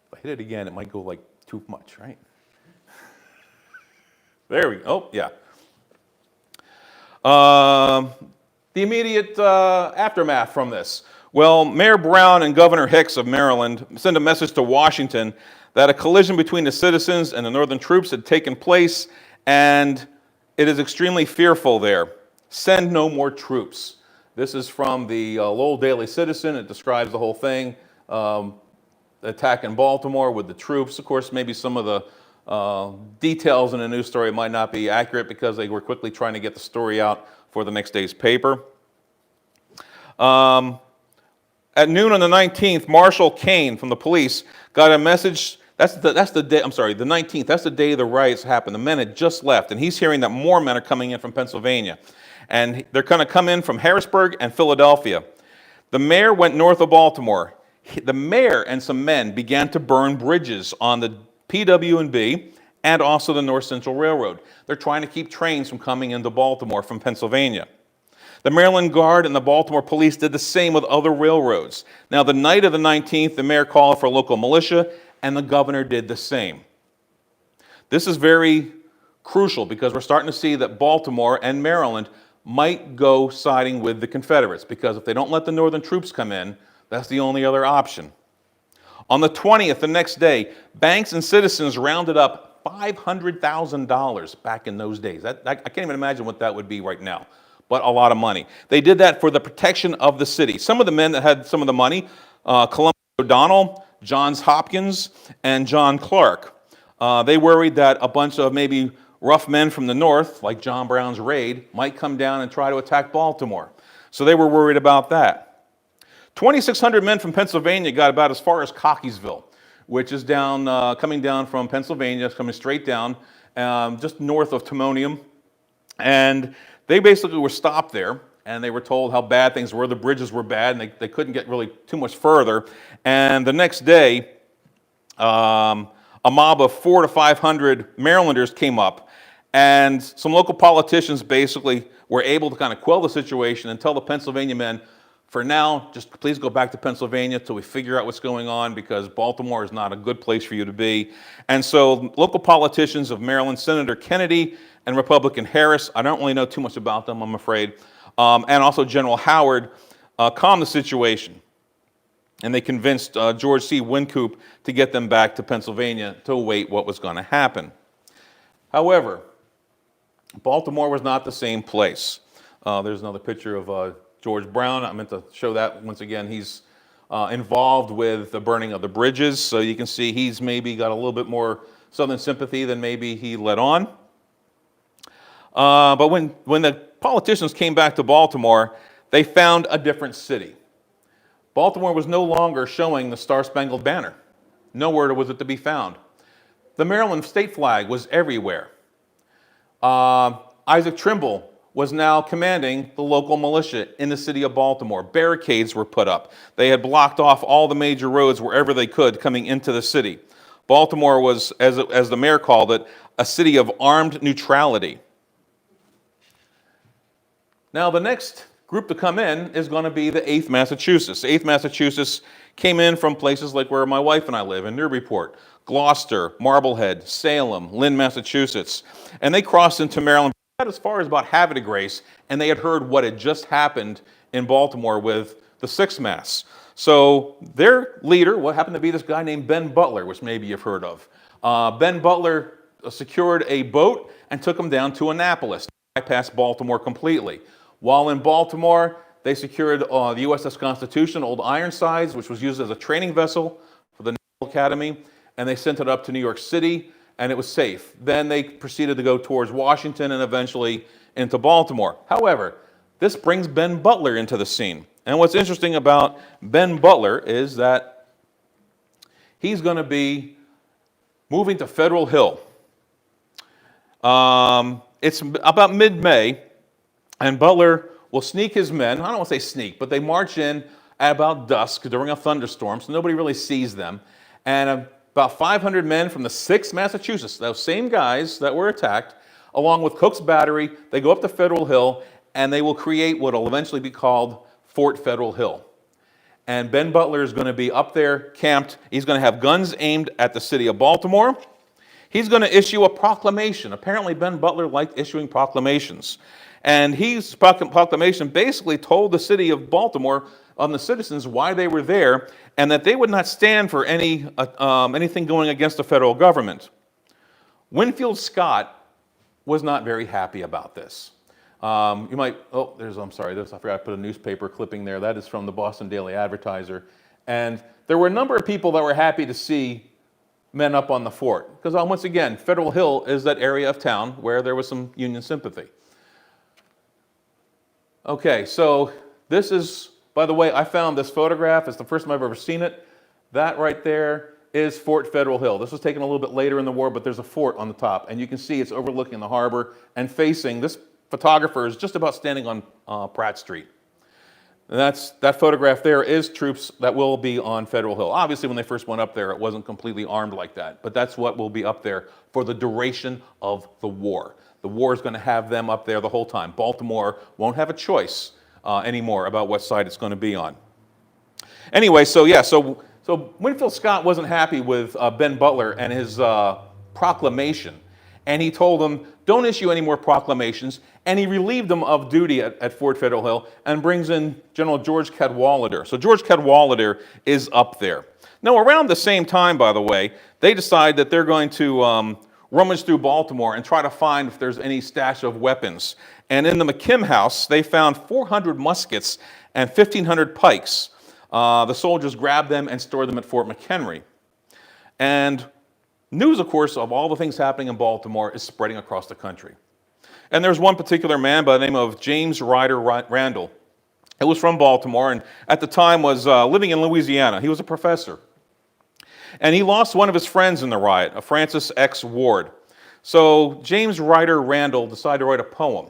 If I hit it again, it might go like too much, right? There we go. Oh, yeah. The immediate aftermath from this Well, Mayor Brown and Governor Hicks of Maryland sent a message to Washington that a collision between the citizens and the Northern troops had taken place, and it is extremely fearful there. Send no more troops. This is from the Lowell Daily Citizen. It describes the whole thing. The attack in Baltimore with the troops. Of course, maybe some of the details in the news story might not be accurate because they were quickly trying to get the story out for the next day's paper. At noon on the 19th, Marshal Kane from the police got a message. That's the day. I'm sorry, the 19th. That's the day the riots happened. The men had just left, and he's hearing that more men are coming in from Pennsylvania, and they're going to come in from Harrisburg and Philadelphia. The mayor went north of Baltimore. The mayor and some men began to burn bridges on the PW&B and also the North Central Railroad. They're trying to keep trains from coming into Baltimore from Pennsylvania. The Maryland Guard and the Baltimore Police did the same with other railroads. Now, the night of the 19th, the mayor called for local militia, and the governor did the same. This is very crucial because we're starting to see that Baltimore and Maryland might go siding with the Confederates, because if they don't let the Northern troops come in, that's the only other option. On the 20th, the next day, banks and citizens rounded up $500,000 back in those days. I can't even imagine what that would be right now, but a lot of money. They did that for the protection of the city. Some of the men that had some of the money, Columbus O'Donnell, Johns Hopkins, and John Clark, they worried that a bunch of maybe rough men from the north, like John Brown's raid, might come down and try to attack Baltimore. So they were worried about that. 2,600 men from Pennsylvania got about as far as Cockeysville, which is down, coming down from Pennsylvania, coming straight down, just north of Timonium. And they basically were stopped there, and they were told how bad things were. The bridges were bad, and they couldn't get really too much further. And the next day, a mob of 400 to 500 Marylanders came up, and some local politicians basically were able to kind of quell the situation and tell the Pennsylvania men, for now, just please go back to Pennsylvania till we figure out what's going on, because Baltimore is not a good place for you to be. And so local politicians of Maryland, Senator Kennedy and Republican Harris, I don't really know too much about them, I'm afraid, and also General Howard, calmed the situation. And they convinced George C. Wynkoop to get them back to Pennsylvania to await what was going to happen. However, Baltimore was not the same place. There's another picture of George Brown. I meant to show that once again. He's involved with the burning of the bridges, so you can see he's maybe got a little bit more Southern sympathy than maybe he let on. But when the politicians came back to Baltimore, they found a different city. Baltimore was no longer showing the Star-Spangled Banner. Nowhere was it to be found. The Maryland state flag was everywhere. Isaac Trimble was now commanding the local militia in the city of Baltimore. Barricades were put up. They had blocked off all the major roads wherever they could coming into the city. Baltimore was, as the mayor called it, a city of armed neutrality. Now, the next group to come in is going to be the 8th Massachusetts. The 8th Massachusetts came in from places like where my wife and I live, in Newburyport, Gloucester, Marblehead, Salem, Lynn, Massachusetts. And they crossed into Maryland as far as about Havre de Grace, and they had heard what had just happened in Baltimore with the 6th Mass. So their leader, what happened to be this guy named Ben Butler, which maybe you've heard of. Ben Butler secured a boat and took them down to Annapolis, bypassed Baltimore completely. While in Baltimore, they secured the USS Constitution, Old Ironsides, which was used as a training vessel for the Naval Academy, and they sent it up to New York City, and it was safe. Then they proceeded to go towards Washington and eventually into Baltimore. However, this brings Ben Butler into the scene. And what's interesting about Ben Butler is that he's going to be moving to Federal Hill. It's about mid-May, and Butler will sneak his men. I don't want to say sneak, but they march in at about dusk during a thunderstorm, so nobody really sees them. And about 500 men from the 6th Massachusetts, those same guys that were attacked, along with Cook's Battery, they go up to Federal Hill, and they will create what will eventually be called Fort Federal Hill. And Ben Butler is going to be up there camped. He's going to have guns aimed at the city of Baltimore. He's going to issue a proclamation. Apparently, Ben Butler liked issuing proclamations. And his proclamation basically told the city of Baltimore, the citizens, why they were there, and that they would not stand for anything going against the federal government. Winfield Scott was not very happy about this. I'm sorry, I forgot to put a newspaper clipping there. That is from the Boston Daily Advertiser. And there were a number of people that were happy to see men up on the fort. Because once again, Federal Hill is that area of town where there was some Union sympathy. Okay, so this is, by the way, I found this photograph. It's the first time I've ever seen it. That right there is Fort Federal Hill. This was taken a little bit later in the war, but there's a fort on the top. And you can see it's overlooking the harbor and facing, this photographer is just about standing on Pratt Street. And that photograph there is troops that will be on Federal Hill. Obviously, when they first went up there, it wasn't completely armed like that. But that's what will be up there for the duration of the war. The war is going to have them up there the whole time. Baltimore won't have a choice anymore about what side it's going to be on. Anyway, so Winfield Scott wasn't happy with Ben Butler and his proclamation. And he told them, don't issue any more proclamations. And he relieved them of duty at Fort Federal Hill and brings in General George Cadwalader. So George Cadwalader is up there. Now, around the same time, by the way, they decide that they're going to rummage through Baltimore and try to find if there's any stash of weapons. And in the McKim house, they found 400 muskets and 1,500 pikes. The soldiers grabbed them and stored them at Fort McHenry. And news, of course, of all the things happening in Baltimore is spreading across the country. And there's one particular man by the name of James Ryder Randall, who was from Baltimore and at the time was living in Louisiana. He was a professor. And he lost one of his friends in the riot, a Francis X. Ward. So James Ryder Randall decided to write a poem.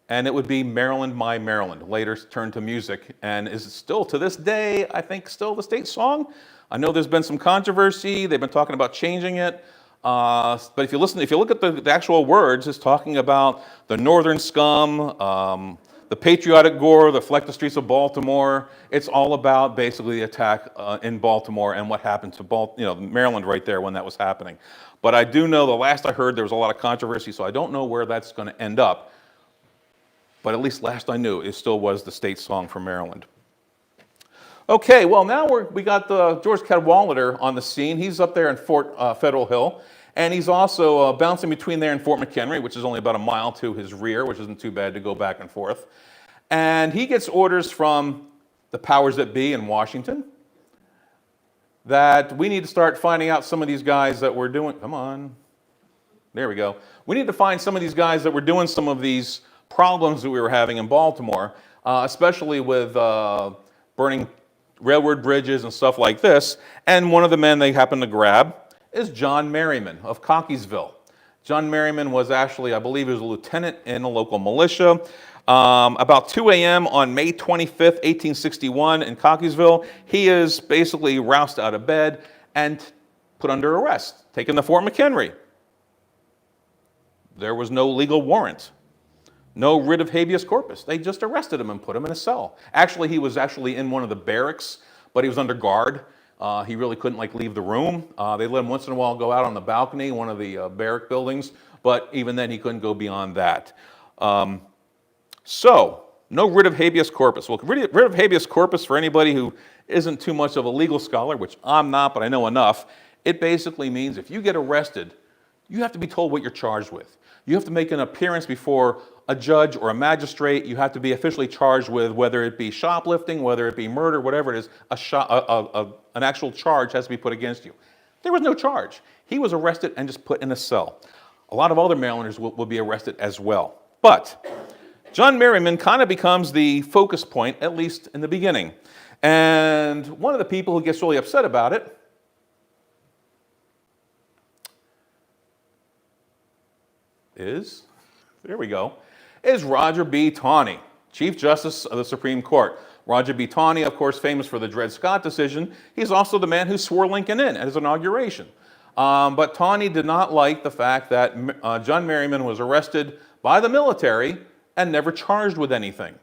And it would be Maryland, My Maryland, later turned to music, and is still to this day, I think, still the state song. I know there's been some controversy. They've been talking about changing it. But if you look at the actual words, it's talking about the northern scum, the patriotic gore that flecked the streets of Baltimore. It's all about basically the attack in Baltimore and what happened to Maryland right there when that was happening. But I do know the last I heard there was a lot of controversy, so I don't know where that's going to end up. But at least last I knew, it still was the state song for Maryland. Okay, well now we got George Cadwalader on the scene. He's up there in Fort Federal Hill, and he's also bouncing between there and Fort McHenry, which is only about a mile to his rear, which isn't too bad to go back and forth. And he gets orders from the powers that be in Washington that we need to start finding out some of these guys that were doing, come on, there we go. We need to find some of these guys that were doing some of these problems that we were having in Baltimore, especially with burning railroad bridges and stuff like this. And one of the men they happened to grab is John Merriman of Cockeysville. John Merriman was actually, I believe he was a lieutenant in a local militia. About 2 a.m. on May 25th, 1861 in Cockeysville, he is basically roused out of bed and put under arrest, taken to Fort McHenry. There was no legal warrant. No writ of habeas corpus. They just arrested him and put him in a cell. Actually, he was actually in one of the barracks, but he was under guard. He really couldn't leave the room. They let him once in a while go out on the balcony, one of the barrack buildings, but even then he couldn't go beyond that. So, no writ of habeas corpus. Well, writ of habeas corpus, for anybody who isn't too much of a legal scholar, which I'm not, but I know enough, it basically means if you get arrested, you have to be told what you're charged with. You have to make an appearance before a judge or a magistrate. You have to be officially charged with whether it be shoplifting, whether it be murder, whatever it is, an actual charge has to be put against you. There was no charge. He was arrested and just put in a cell. A lot of other Marylanders will be arrested as well. But John Merriman kind of becomes the focus point, at least in the beginning. And one of the people who gets really upset about it is Roger B. Taney, Chief Justice of the Supreme Court. Roger B. Taney, of course, famous for the Dred Scott decision. He's also the man who swore Lincoln in at his inauguration. But Taney did not like the fact that John Merriman was arrested by the military and never charged with anything.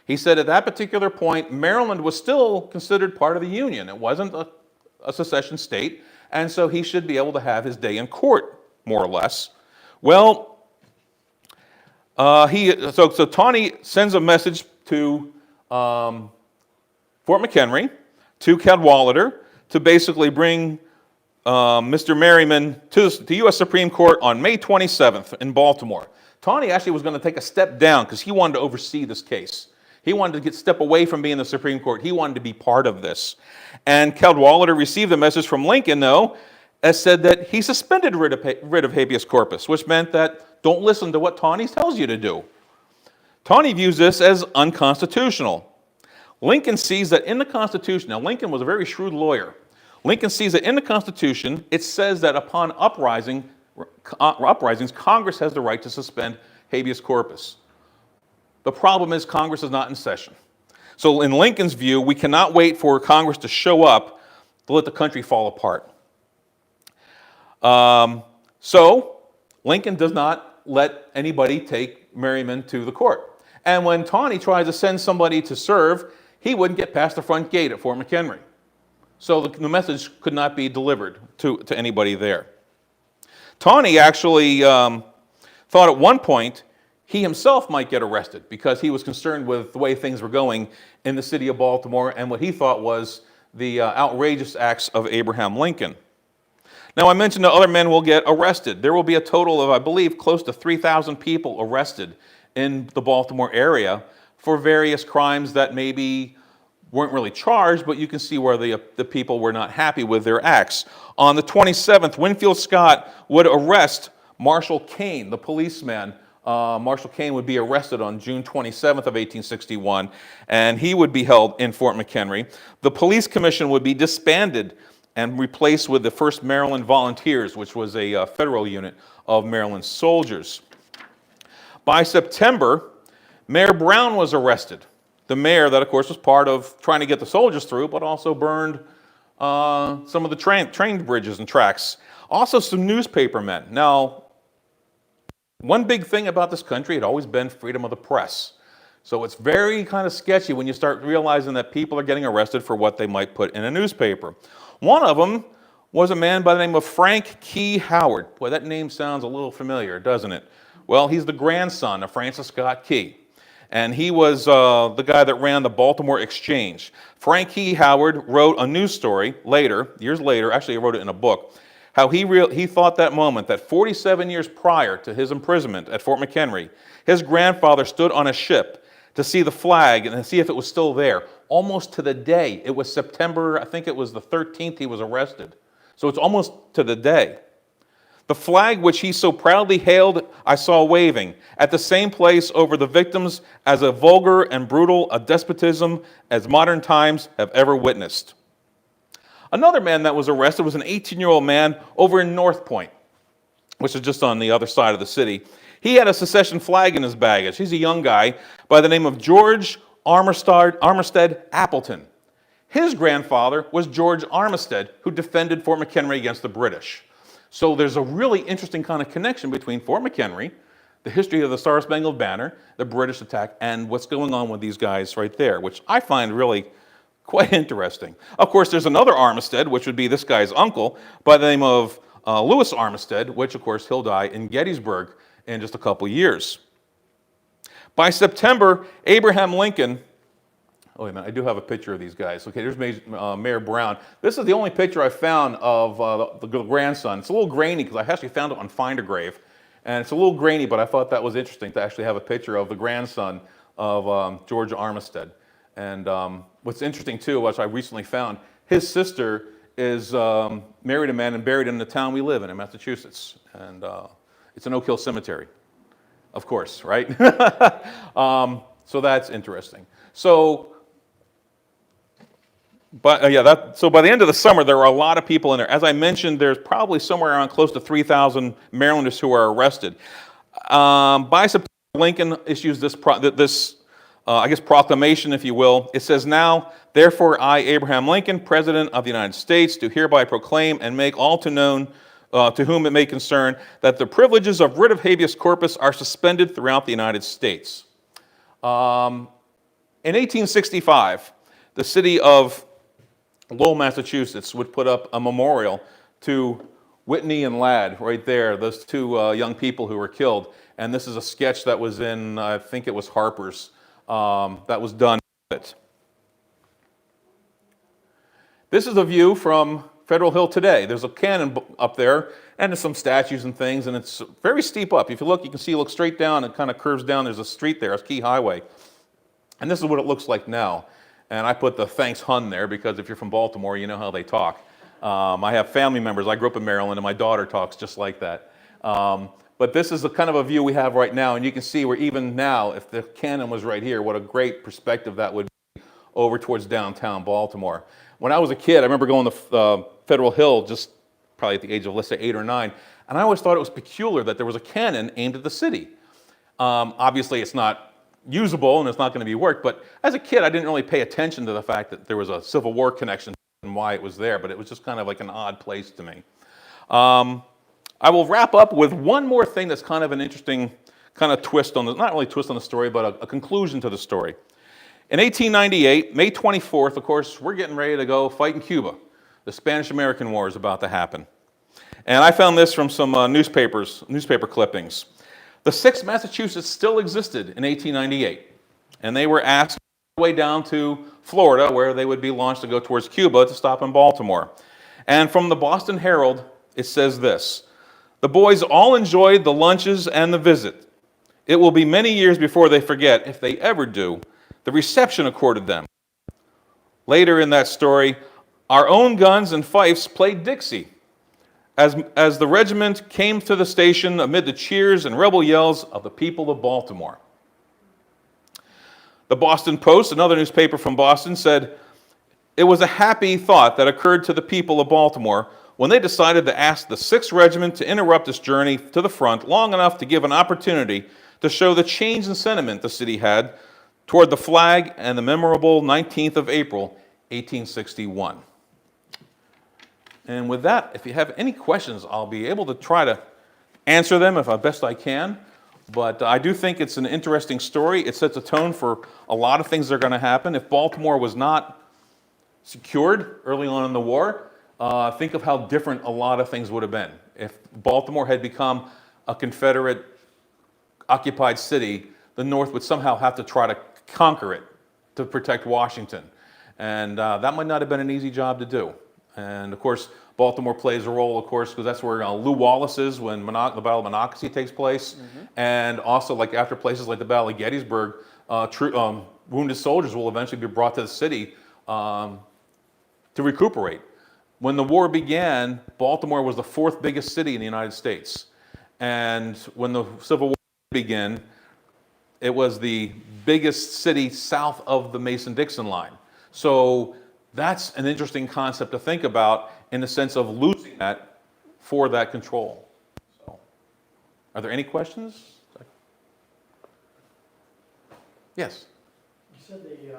He said at that particular point, Maryland was still considered part of the Union. It wasn't a secession state, and so he should be able to have his day in court, more or less. Well, So Tawney sends a message to Fort McHenry, to Cadwalader, to basically bring Mr. Merriman to the U.S. Supreme Court on May 27th in Baltimore. Tawney actually was going to take a step down because he wanted to oversee this case. He wanted to step away from being the Supreme Court. He wanted to be part of this. And Cadwalader received a message from Lincoln, though, that said that he suspended writ of habeas corpus, which meant that don't listen to what Tawney tells you to do. Tawney views this as unconstitutional. Lincoln sees that in the Constitution, now Lincoln was a very shrewd lawyer. Lincoln sees that in the Constitution, it says that upon uprisings, Congress has the right to suspend habeas corpus. The problem is Congress is not in session. So in Lincoln's view, we cannot wait for Congress to show up to let the country fall apart. So Lincoln does not let anybody take Merriman to the court. And when Tawney tries to send somebody to serve, he wouldn't get past the front gate at Fort McHenry. So the message could not be delivered to anybody there. Tawney actually thought at one point he himself might get arrested because he was concerned with the way things were going in the city of Baltimore and what he thought was the outrageous acts of Abraham Lincoln. Now, I mentioned that other men will get arrested. There will be a total of, I believe, close to 3,000 people arrested in the Baltimore area for various crimes that maybe weren't really charged, but you can see where the people were not happy with their acts. On the 27th, Winfield Scott would arrest Marshall Kane, the policeman. Marshall Kane would be arrested on June 27th of 1861, and he would be held in Fort McHenry. The police commission would be disbanded and replaced with the 1st Maryland Volunteers, which was a federal unit of Maryland soldiers. By September, Mayor Brown was arrested. The mayor that, of course, was part of trying to get the soldiers through, but also burned some of the train bridges and tracks. Also, some newspaper men. Now, one big thing about this country had always been freedom of the press. So it's very kind of sketchy when you start realizing that people are getting arrested for what they might put in a newspaper. One of them was a man by the name of Frank Key Howard. Boy, that name sounds a little familiar, doesn't it? Well, he's the grandson of Francis Scott Key. And he was the guy that ran the Baltimore Exchange. Frank Key Howard wrote a news story later, years later, actually he wrote it in a book, how he thought that moment that 47 years prior to his imprisonment at Fort McHenry, his grandfather stood on a ship to see the flag and to see if it was still there. Almost to the day. It was September, I think it was the 13th he was arrested. So it's almost to the day. The flag which he so proudly hailed, I saw waving at the same place over the victims as a vulgar and brutal a despotism as modern times have ever witnessed. Another man that was arrested was an 18-year-old man over in North Point, which is just on the other side of the city. He had a secession flag in his baggage. He's a young guy by the name of George Armistead Appleton. His grandfather was George Armistead, who defended Fort McHenry against the British. So there's a really interesting kind of connection between Fort McHenry, the history of the Star-Spangled Banner, the British attack, and what's going on with these guys right there, which I find really quite interesting. Of course, there's another Armistead, which would be this guy's uncle, by the name of Lewis Armistead, which, of course, he'll die in Gettysburg in just a couple years. By September, Abraham Lincoln, oh, wait a minute, I do have a picture of these guys. Okay, there's Mayor Brown. This is the only picture I found of the grandson. It's a little grainy because I actually found it on Find a Grave. And it's a little grainy, but I thought that was interesting to actually have a picture of the grandson of George Armistead. And what's interesting, too, which I recently found, his sister is married a man and buried in the town we live in Massachusetts. And it's an Oak Hill Cemetery, of course, right? So that's interesting. So, so by the end of the summer, there were a lot of people in there. As I mentioned, there's probably somewhere around close to 3,000 Marylanders who are arrested. By September, Lincoln issues this proclamation, if you will. It says, "Now, therefore, I, Abraham Lincoln, President of the United States, do hereby proclaim and make all to known to whom it may concern that the privileges of writ of habeas corpus are suspended throughout the United States." In 1865, the city of Lowell, Massachusetts would put up a memorial to Whitney and Ladd, right there, those two young people who were killed. And this is a sketch that was in, I think it was Harper's, that was done with it. This is a view from Federal Hill today. There's a cannon up there, and there's some statues and things, and it's very steep up. If you look, you can see, look straight down, it kind of curves down. There's a street there, a key highway. And this is what it looks like now. And I put the thanks Hun there because if you're from Baltimore, you know how they talk. I have family members. I grew up in Maryland, and my daughter talks just like that. But this is the kind of a view we have right now, and you can see where even now, if the cannon was right here, what a great perspective that would be over towards downtown Baltimore. When I was a kid, I remember going to Federal Hill, just probably at the age of, let's say, 8 or 9, and I always thought it was peculiar that there was a cannon aimed at the city. Obviously, it's not usable and it's not going to be worked, but as a kid, I didn't really pay attention to the fact that there was a Civil War connection and why it was there, but it was just kind of like an odd place to me. I will wrap up with one more thing that's kind of an interesting kind of twist on the, not really twist on the story, but a conclusion to the story. In 1898, May 24th, of course, we're getting ready to go fight in Cuba. The Spanish-American War is about to happen. And I found this from some newspaper clippings. The 6th Massachusetts still existed in 1898, and they were asked all the way down to Florida, where they would be launched to go towards Cuba to stop in Baltimore. And from the Boston Herald, it says this: "The boys all enjoyed the lunches and the visit. It will be many years before they forget, if they ever do, the reception accorded them." Later in that story, "Our own guns and fifes played Dixie as the regiment came to the station amid the cheers and rebel yells of the people of Baltimore." The Boston Post, another newspaper from Boston, said, "It was a happy thought that occurred to the people of Baltimore when they decided to ask the 6th Regiment to interrupt its journey to the front long enough to give an opportunity to show the change in sentiment the city had toward the flag and the memorable 19th of April, 1861. And with that, if you have any questions, I'll be able to try to answer them as best I can. But I do think it's an interesting story. It sets a tone for a lot of things that are going to happen. If Baltimore was not secured early on in the war, think of how different a lot of things would have been. If Baltimore had become a Confederate occupied city, the North would somehow have to try to conquer it to protect Washington. And that might not have been an easy job to do. And of course, Baltimore plays a role, of course, because that's where Lew Wallace is when the Battle of Monocacy takes place. Mm-hmm. And also, like after places like the Battle of Gettysburg, wounded soldiers will eventually be brought to the city to recuperate. When the war began, Baltimore was the 4th biggest city in the United States. And when the Civil War began, it was the biggest city south of the Mason-Dixon line. So that's an interesting concept to think about in the sense of losing that for that control. So, are there any questions? Yes? You said they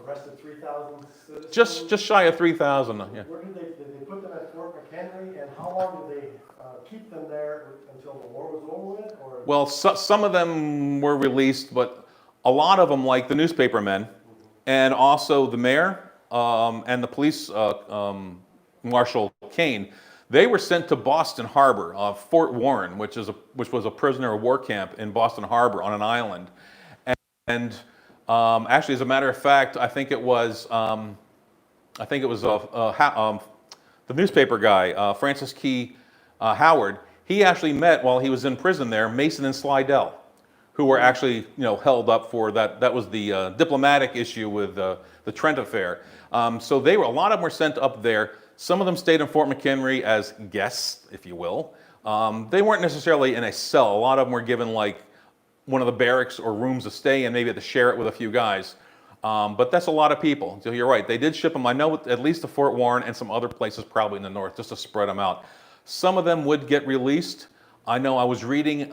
arrested 3,000 citizens? Just shy of 3,000, yeah. Where did they put them at Fort McHenry, and how long did they keep them there until the war was over with? Or? Well, some of them were released, but a lot of them, like the newspaper men, and also the mayor and the police Marshal Kane, they were sent to Boston Harbor, Fort Warren, which was a prisoner of war camp in Boston Harbor on an island. And actually, as a matter of fact, I think it was the newspaper guy, Francis Key Howard. He actually met while he was in prison there, Mason and Slidell, who were actually held up for that. That was the diplomatic issue with the Trent affair. So a lot of them were sent up there. Some of them stayed in Fort McHenry as guests, if you will. They weren't necessarily in a cell. A lot of them were given like one of the barracks or rooms to stay in, maybe had to share it with a few guys. But that's a lot of people. So you're right. They did ship them, I know, at least to Fort Warren and some other places probably in the north, just to spread them out. Some of them would get released. I know I was reading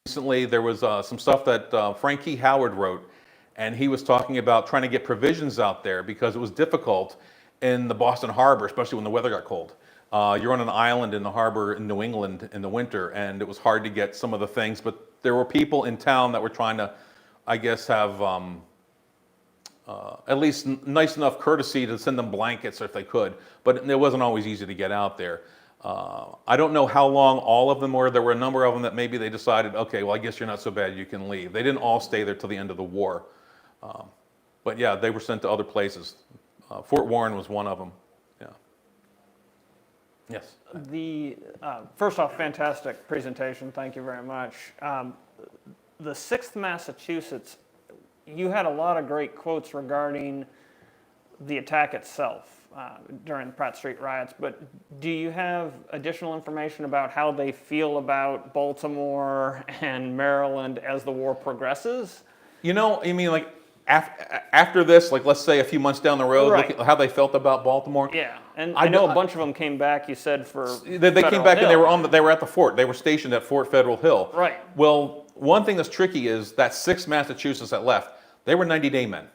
recently, there was some stuff that Frank Key Howard wrote, and he was talking about trying to get provisions out there because it was difficult in the Boston Harbor, especially when the weather got cold. You're on an island in the harbor in New England in the winter, and it was hard to get some of the things, but there were people in town that were trying to, I guess, have at least nice enough courtesy to send them blankets if they could, but it wasn't always easy to get out there. I don't know how long all of them were. There were a number of them that maybe they decided, okay, well, I guess you're not so bad, you can leave. They didn't all stay there till the end of the war. But yeah, they were sent to other places. Fort Warren was one of them. Yeah. Yes. First off, fantastic presentation. Thank you very much. The 6th Massachusetts, you had a lot of great quotes regarding the attack itself during the Pratt Street riots, but do you have additional information about how they feel about Baltimore and Maryland as the war progresses? You know, I mean, like, after this, like, let's say a few months down the road, Right. look at how they felt about Baltimore. Yeah, and I know a bunch of them came back, you said, for They came back and they were at the fort. They were stationed at Fort Federal Hill. Right. Well, one thing that's tricky is that 6 Massachusetts that left, they were 90-day men.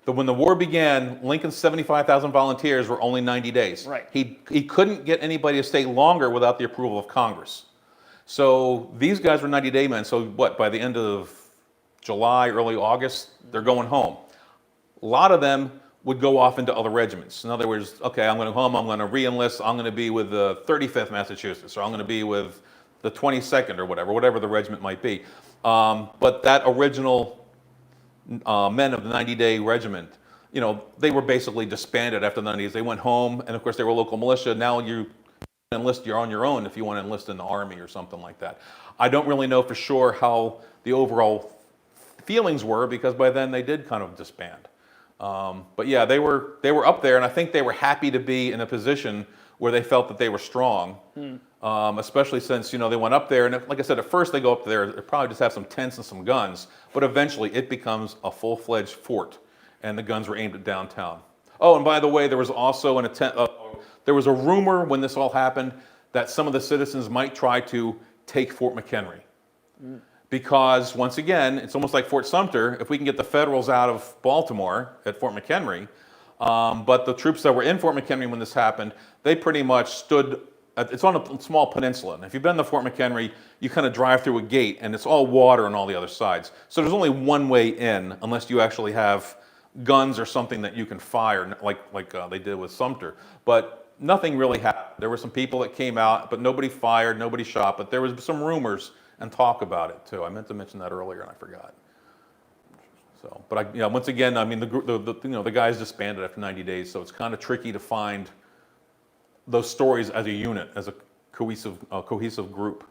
When the war began, Lincoln's 75,000 volunteers were only 90 days. Right. He couldn't get anybody to stay longer without the approval of Congress. So these guys were 90-day men. So what, by the end of July, early August, they're going home. A lot of them would go off into other regiments. In other words, okay, I'm going to go home, I'm going to re-enlist, I'm going to be with the 35th Massachusetts, or I'm going to be with the 22nd or whatever the regiment might be. But that original men of the 90-day regiment, you know, they were basically disbanded after the 90s. They went home, and of course they were local militia. Now you enlist, you're on your own if you want to enlist in the Army or something like that. I don't really know for sure how the overall feelings were, because by then they did kind of disband. But yeah, they were up there, and I think they were happy to be in a position where they felt that they were strong, especially since, you know, they went up there, and like I said, at first they go up there, they probably just have some tents and some guns, but eventually it becomes a full-fledged fort, and the guns were aimed at downtown. Oh, and by the way, there was also there was a rumor when this all happened that some of the citizens might try to take Fort McHenry. Because, once again, it's almost like Fort Sumter. If we can get the Federals out of Baltimore at Fort McHenry, but the troops that were in Fort McHenry when this happened, they pretty much stood, it's on a small peninsula. And if you've been to Fort McHenry, you kind of drive through a gate, and it's all water on all the other sides. So there's only one way in, unless you actually have guns or something that you can fire, like they did with Sumter. But nothing really happened. There were some people that came out, but nobody fired, nobody shot, but there was some rumors and talk about it too. I meant to mention that earlier and I forgot. So, but once again, I mean, the guys disbanded after 90 days, so it's kind of tricky to find those stories as a unit, as a cohesive group.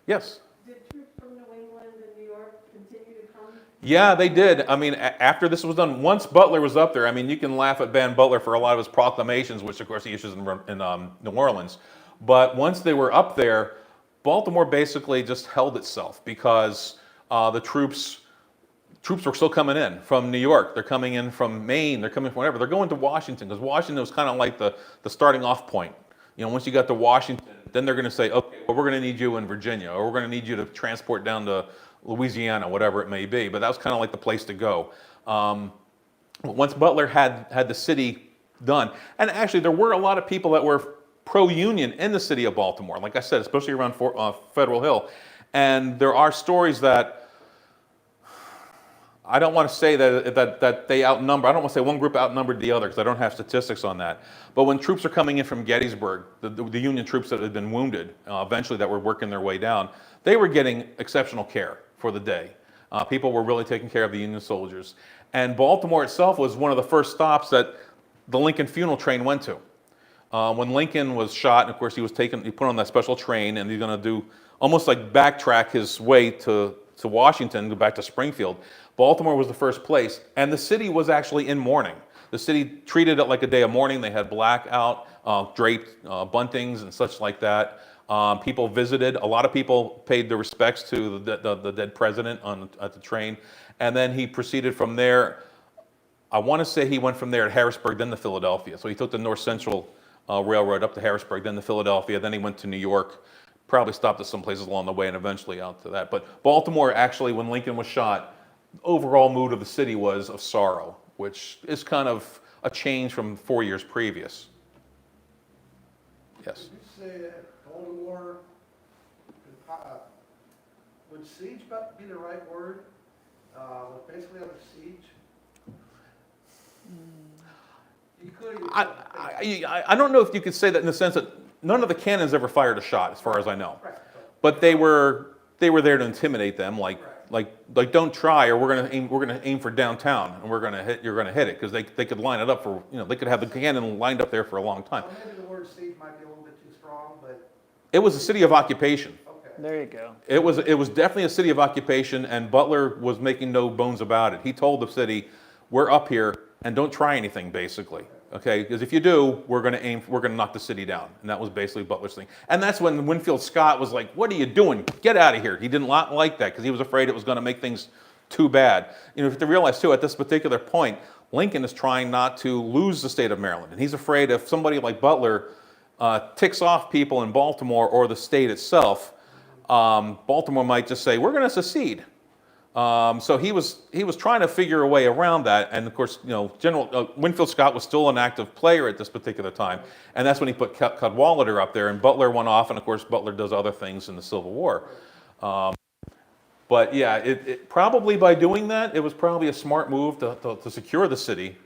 Yes. Did troops from New England and New York continue to come? Yeah, they did. I mean, after this was done, once Butler was up there, I mean, you can laugh at Van Butler for a lot of his proclamations, which of course he issues in New Orleans. But once they were up there, Baltimore basically just held itself, because the troops were still coming in from New York. They're coming in from Maine. They're coming from wherever. They're going to Washington, because Washington was kind of like the starting off point. You know, once you got to Washington, then they're going to say, okay, well, we're going to need you in Virginia, or we're going to need you to transport down to Louisiana, whatever it may be. But that was kind of like the place to go. Once Butler had the city done, and actually there were a lot of people that were pro-union in the city of Baltimore, like I said, especially around Federal Hill. And there are stories that, I don't want to say that they outnumber, I don't want to say one group outnumbered the other, because I don't have statistics on that. But when troops are coming in from Gettysburg, the Union troops that had been wounded, eventually that were working their way down, they were getting exceptional care for the day. People were really taking care of the Union soldiers. And Baltimore itself was one of the first stops that the Lincoln funeral train went to. When Lincoln was shot, and of course he put on that special train, and he's going to do almost like backtrack his way to Washington, go back to Springfield. Baltimore was the first place, and the city was actually in mourning. The city treated it like a day of mourning. They had blackout, draped buntings and such like that. People visited. A lot of people paid their respects to the dead president at the train, and then he proceeded from there. I want to say he went from there to Harrisburg, then to Philadelphia. So he took the North Central Railroad up to Harrisburg, then to Philadelphia, then he went to New York, probably stopped at some places along the way, and eventually out to that. But Baltimore, actually, when Lincoln was shot, the overall mood of the city was of sorrow, which is kind of a change from 4 years previous. Yes? Did you say that Baltimore, would siege be the right word? Was basically under siege? I don't know if you could say that in the sense that none of the cannons ever fired a shot, as far as I know. But they were there to intimidate them, like don't try, or we're gonna aim for downtown, and you're gonna hit it, because they could line it up for, they could have the cannon lined up there for a long time. Well, maybe the word siege might be a little bit too strong, but It was a city of occupation. okay. There you go. It was definitely a city of occupation, and Butler was making no bones about it. He told the city, "We're up here, and don't try anything," basically. Okay, because if you do, we're going to knock the city down, and that was basically Butler's thing. And that's when Winfield Scott was like, "What are you doing? Get out of here!" He didn't like that because he was afraid it was going to make things too bad. You have to realize too, at this particular point, Lincoln is trying not to lose the state of Maryland, and he's afraid if somebody like Butler ticks off people in Baltimore or the state itself, Baltimore might just say, "We're going to secede." So he was trying to figure a way around that, and of course, General Winfield Scott was still an active player at this particular time, and that's when he put Cadwalader up there, and Butler went off, and of course, Butler does other things in the Civil War. But yeah, it probably by doing that, it was probably a smart move to secure the city,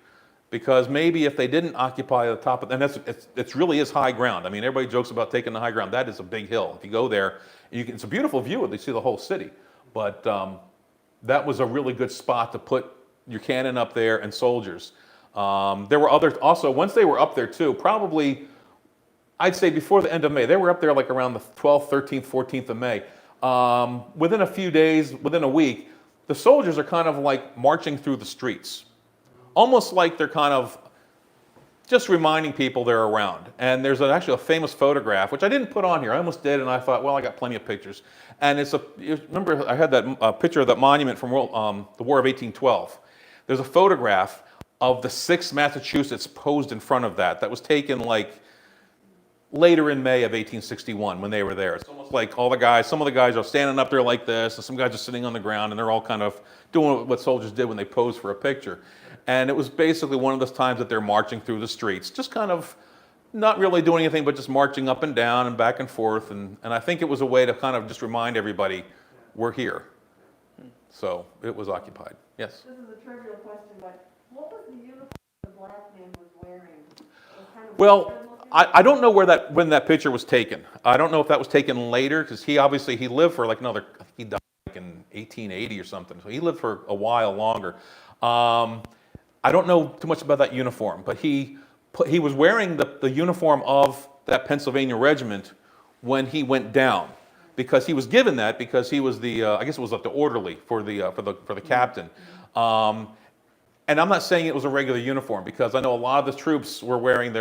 because maybe if they didn't occupy the top of, and it really is high ground. I mean, everybody jokes about taking the high ground. That is a big hill. If you go there, it's a beautiful view. You see the whole city, but that was a really good spot to put your cannon up there and soldiers. There were also, once they were up there too, probably, I'd say before the end of May, they were up there like around the 12th, 13th, 14th of May. Within a few days, within a week, the soldiers are kind of like marching through the streets. Almost like they're kind of just reminding people they're around. And there's actually a famous photograph, which I didn't put on here. I almost did, and I thought, well, I got plenty of pictures. And remember, I had that picture of that monument from the War of 1812. There's a photograph of the 6th Massachusetts posed in front of that. That was taken like later in May of 1861 when they were there. It's almost like some of the guys are standing up there like this, and some guys are sitting on the ground, and they're all kind of doing what soldiers did when they posed for a picture. And it was basically one of those times that they're marching through the streets, just kind of not really doing anything, but just marching up and down and back and forth. And I think it was a way to kind of just remind everybody, we're here. So it was occupied. Yes? This is a trivial question, but what was the uniform the black man was wearing? It was kind of Well, Western looking? I don't know when that picture was taken. I don't know if that was taken later, because he lived for like another, I think he died like in 1880 or something. So he lived for a while longer. I don't know too much about that uniform, but he was wearing the uniform of that Pennsylvania regiment when he went down, because he was given that because he was I guess it was like the orderly for the captain. And I'm not saying it was a regular uniform, because I know a lot of the troops were wearing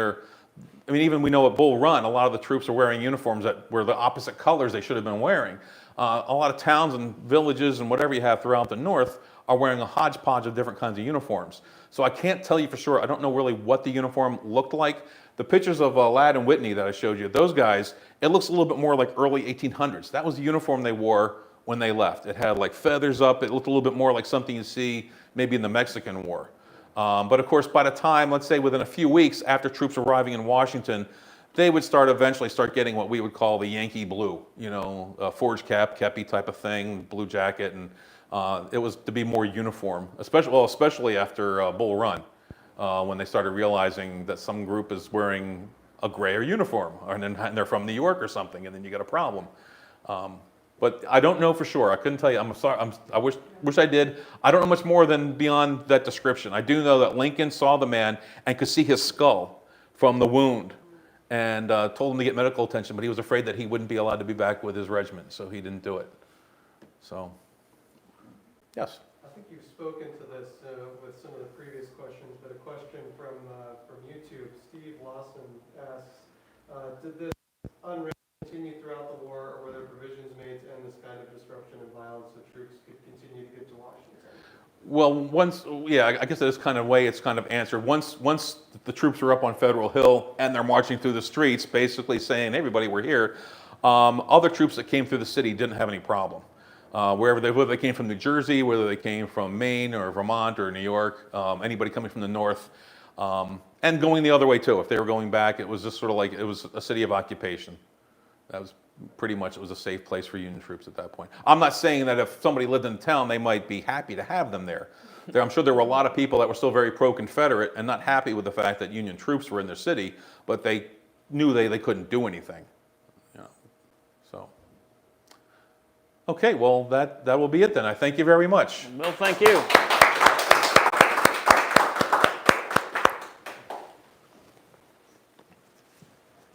even we know at Bull Run, a lot of the troops are wearing uniforms that were the opposite colors they should have been wearing. A lot of towns and villages and whatever you have throughout the North are wearing a hodgepodge of different kinds of uniforms. So I can't tell you for sure. I don't know really what the uniform looked like. The pictures of Ladd and Whitney that I showed you, those guys, it looks a little bit more like early 1800s. That was the uniform they wore when they left. It had like feathers up. It looked a little bit more like something you see maybe in the Mexican War. But of course, by the time, let's say within a few weeks after troops arriving in Washington, they would eventually start getting what we would call the Yankee blue, a forage cap, kepi type of thing, blue jacket, and it was to be more uniform, especially after Bull Run, when they started realizing that some group is wearing a grayer uniform, and they're from New York or something, and then you got a problem. But I don't know for sure. I couldn't tell you. I'm sorry. I wish I did. I don't know much more than beyond that description. I do know that Lincoln saw the man and could see his skull from the wound, and told him to get medical attention, but he was afraid that he wouldn't be allowed to be back with his regiment, so he didn't do it. So, yes. I think you've spoken to this with some of the previous questions, but a question from YouTube. Steve Lawson asks, did this unrest continue throughout the war, or were there provisions made to end this kind of disruption and violence so troops could continue to get to Washington? Well, I guess that's kind of way it's kind of answered. Once the troops are up on Federal Hill and they're marching through the streets, basically saying, everybody, we're here, other troops that came through the city didn't have any problem. Whether they came from New Jersey, whether they came from Maine or Vermont or New York, anybody coming from the north, and going the other way too. If they were going back, it was just sort of like it was a city of occupation. That was pretty much, it was a safe place for Union troops at that point. I'm not saying that if somebody lived in town, they might be happy to have them there, I'm sure there were a lot of people that were still very pro-Confederate and not happy with the fact that Union troops were in their city, but they knew they couldn't do anything. You know, so, okay, well, that will be it then. I thank you very much. Well, thank you.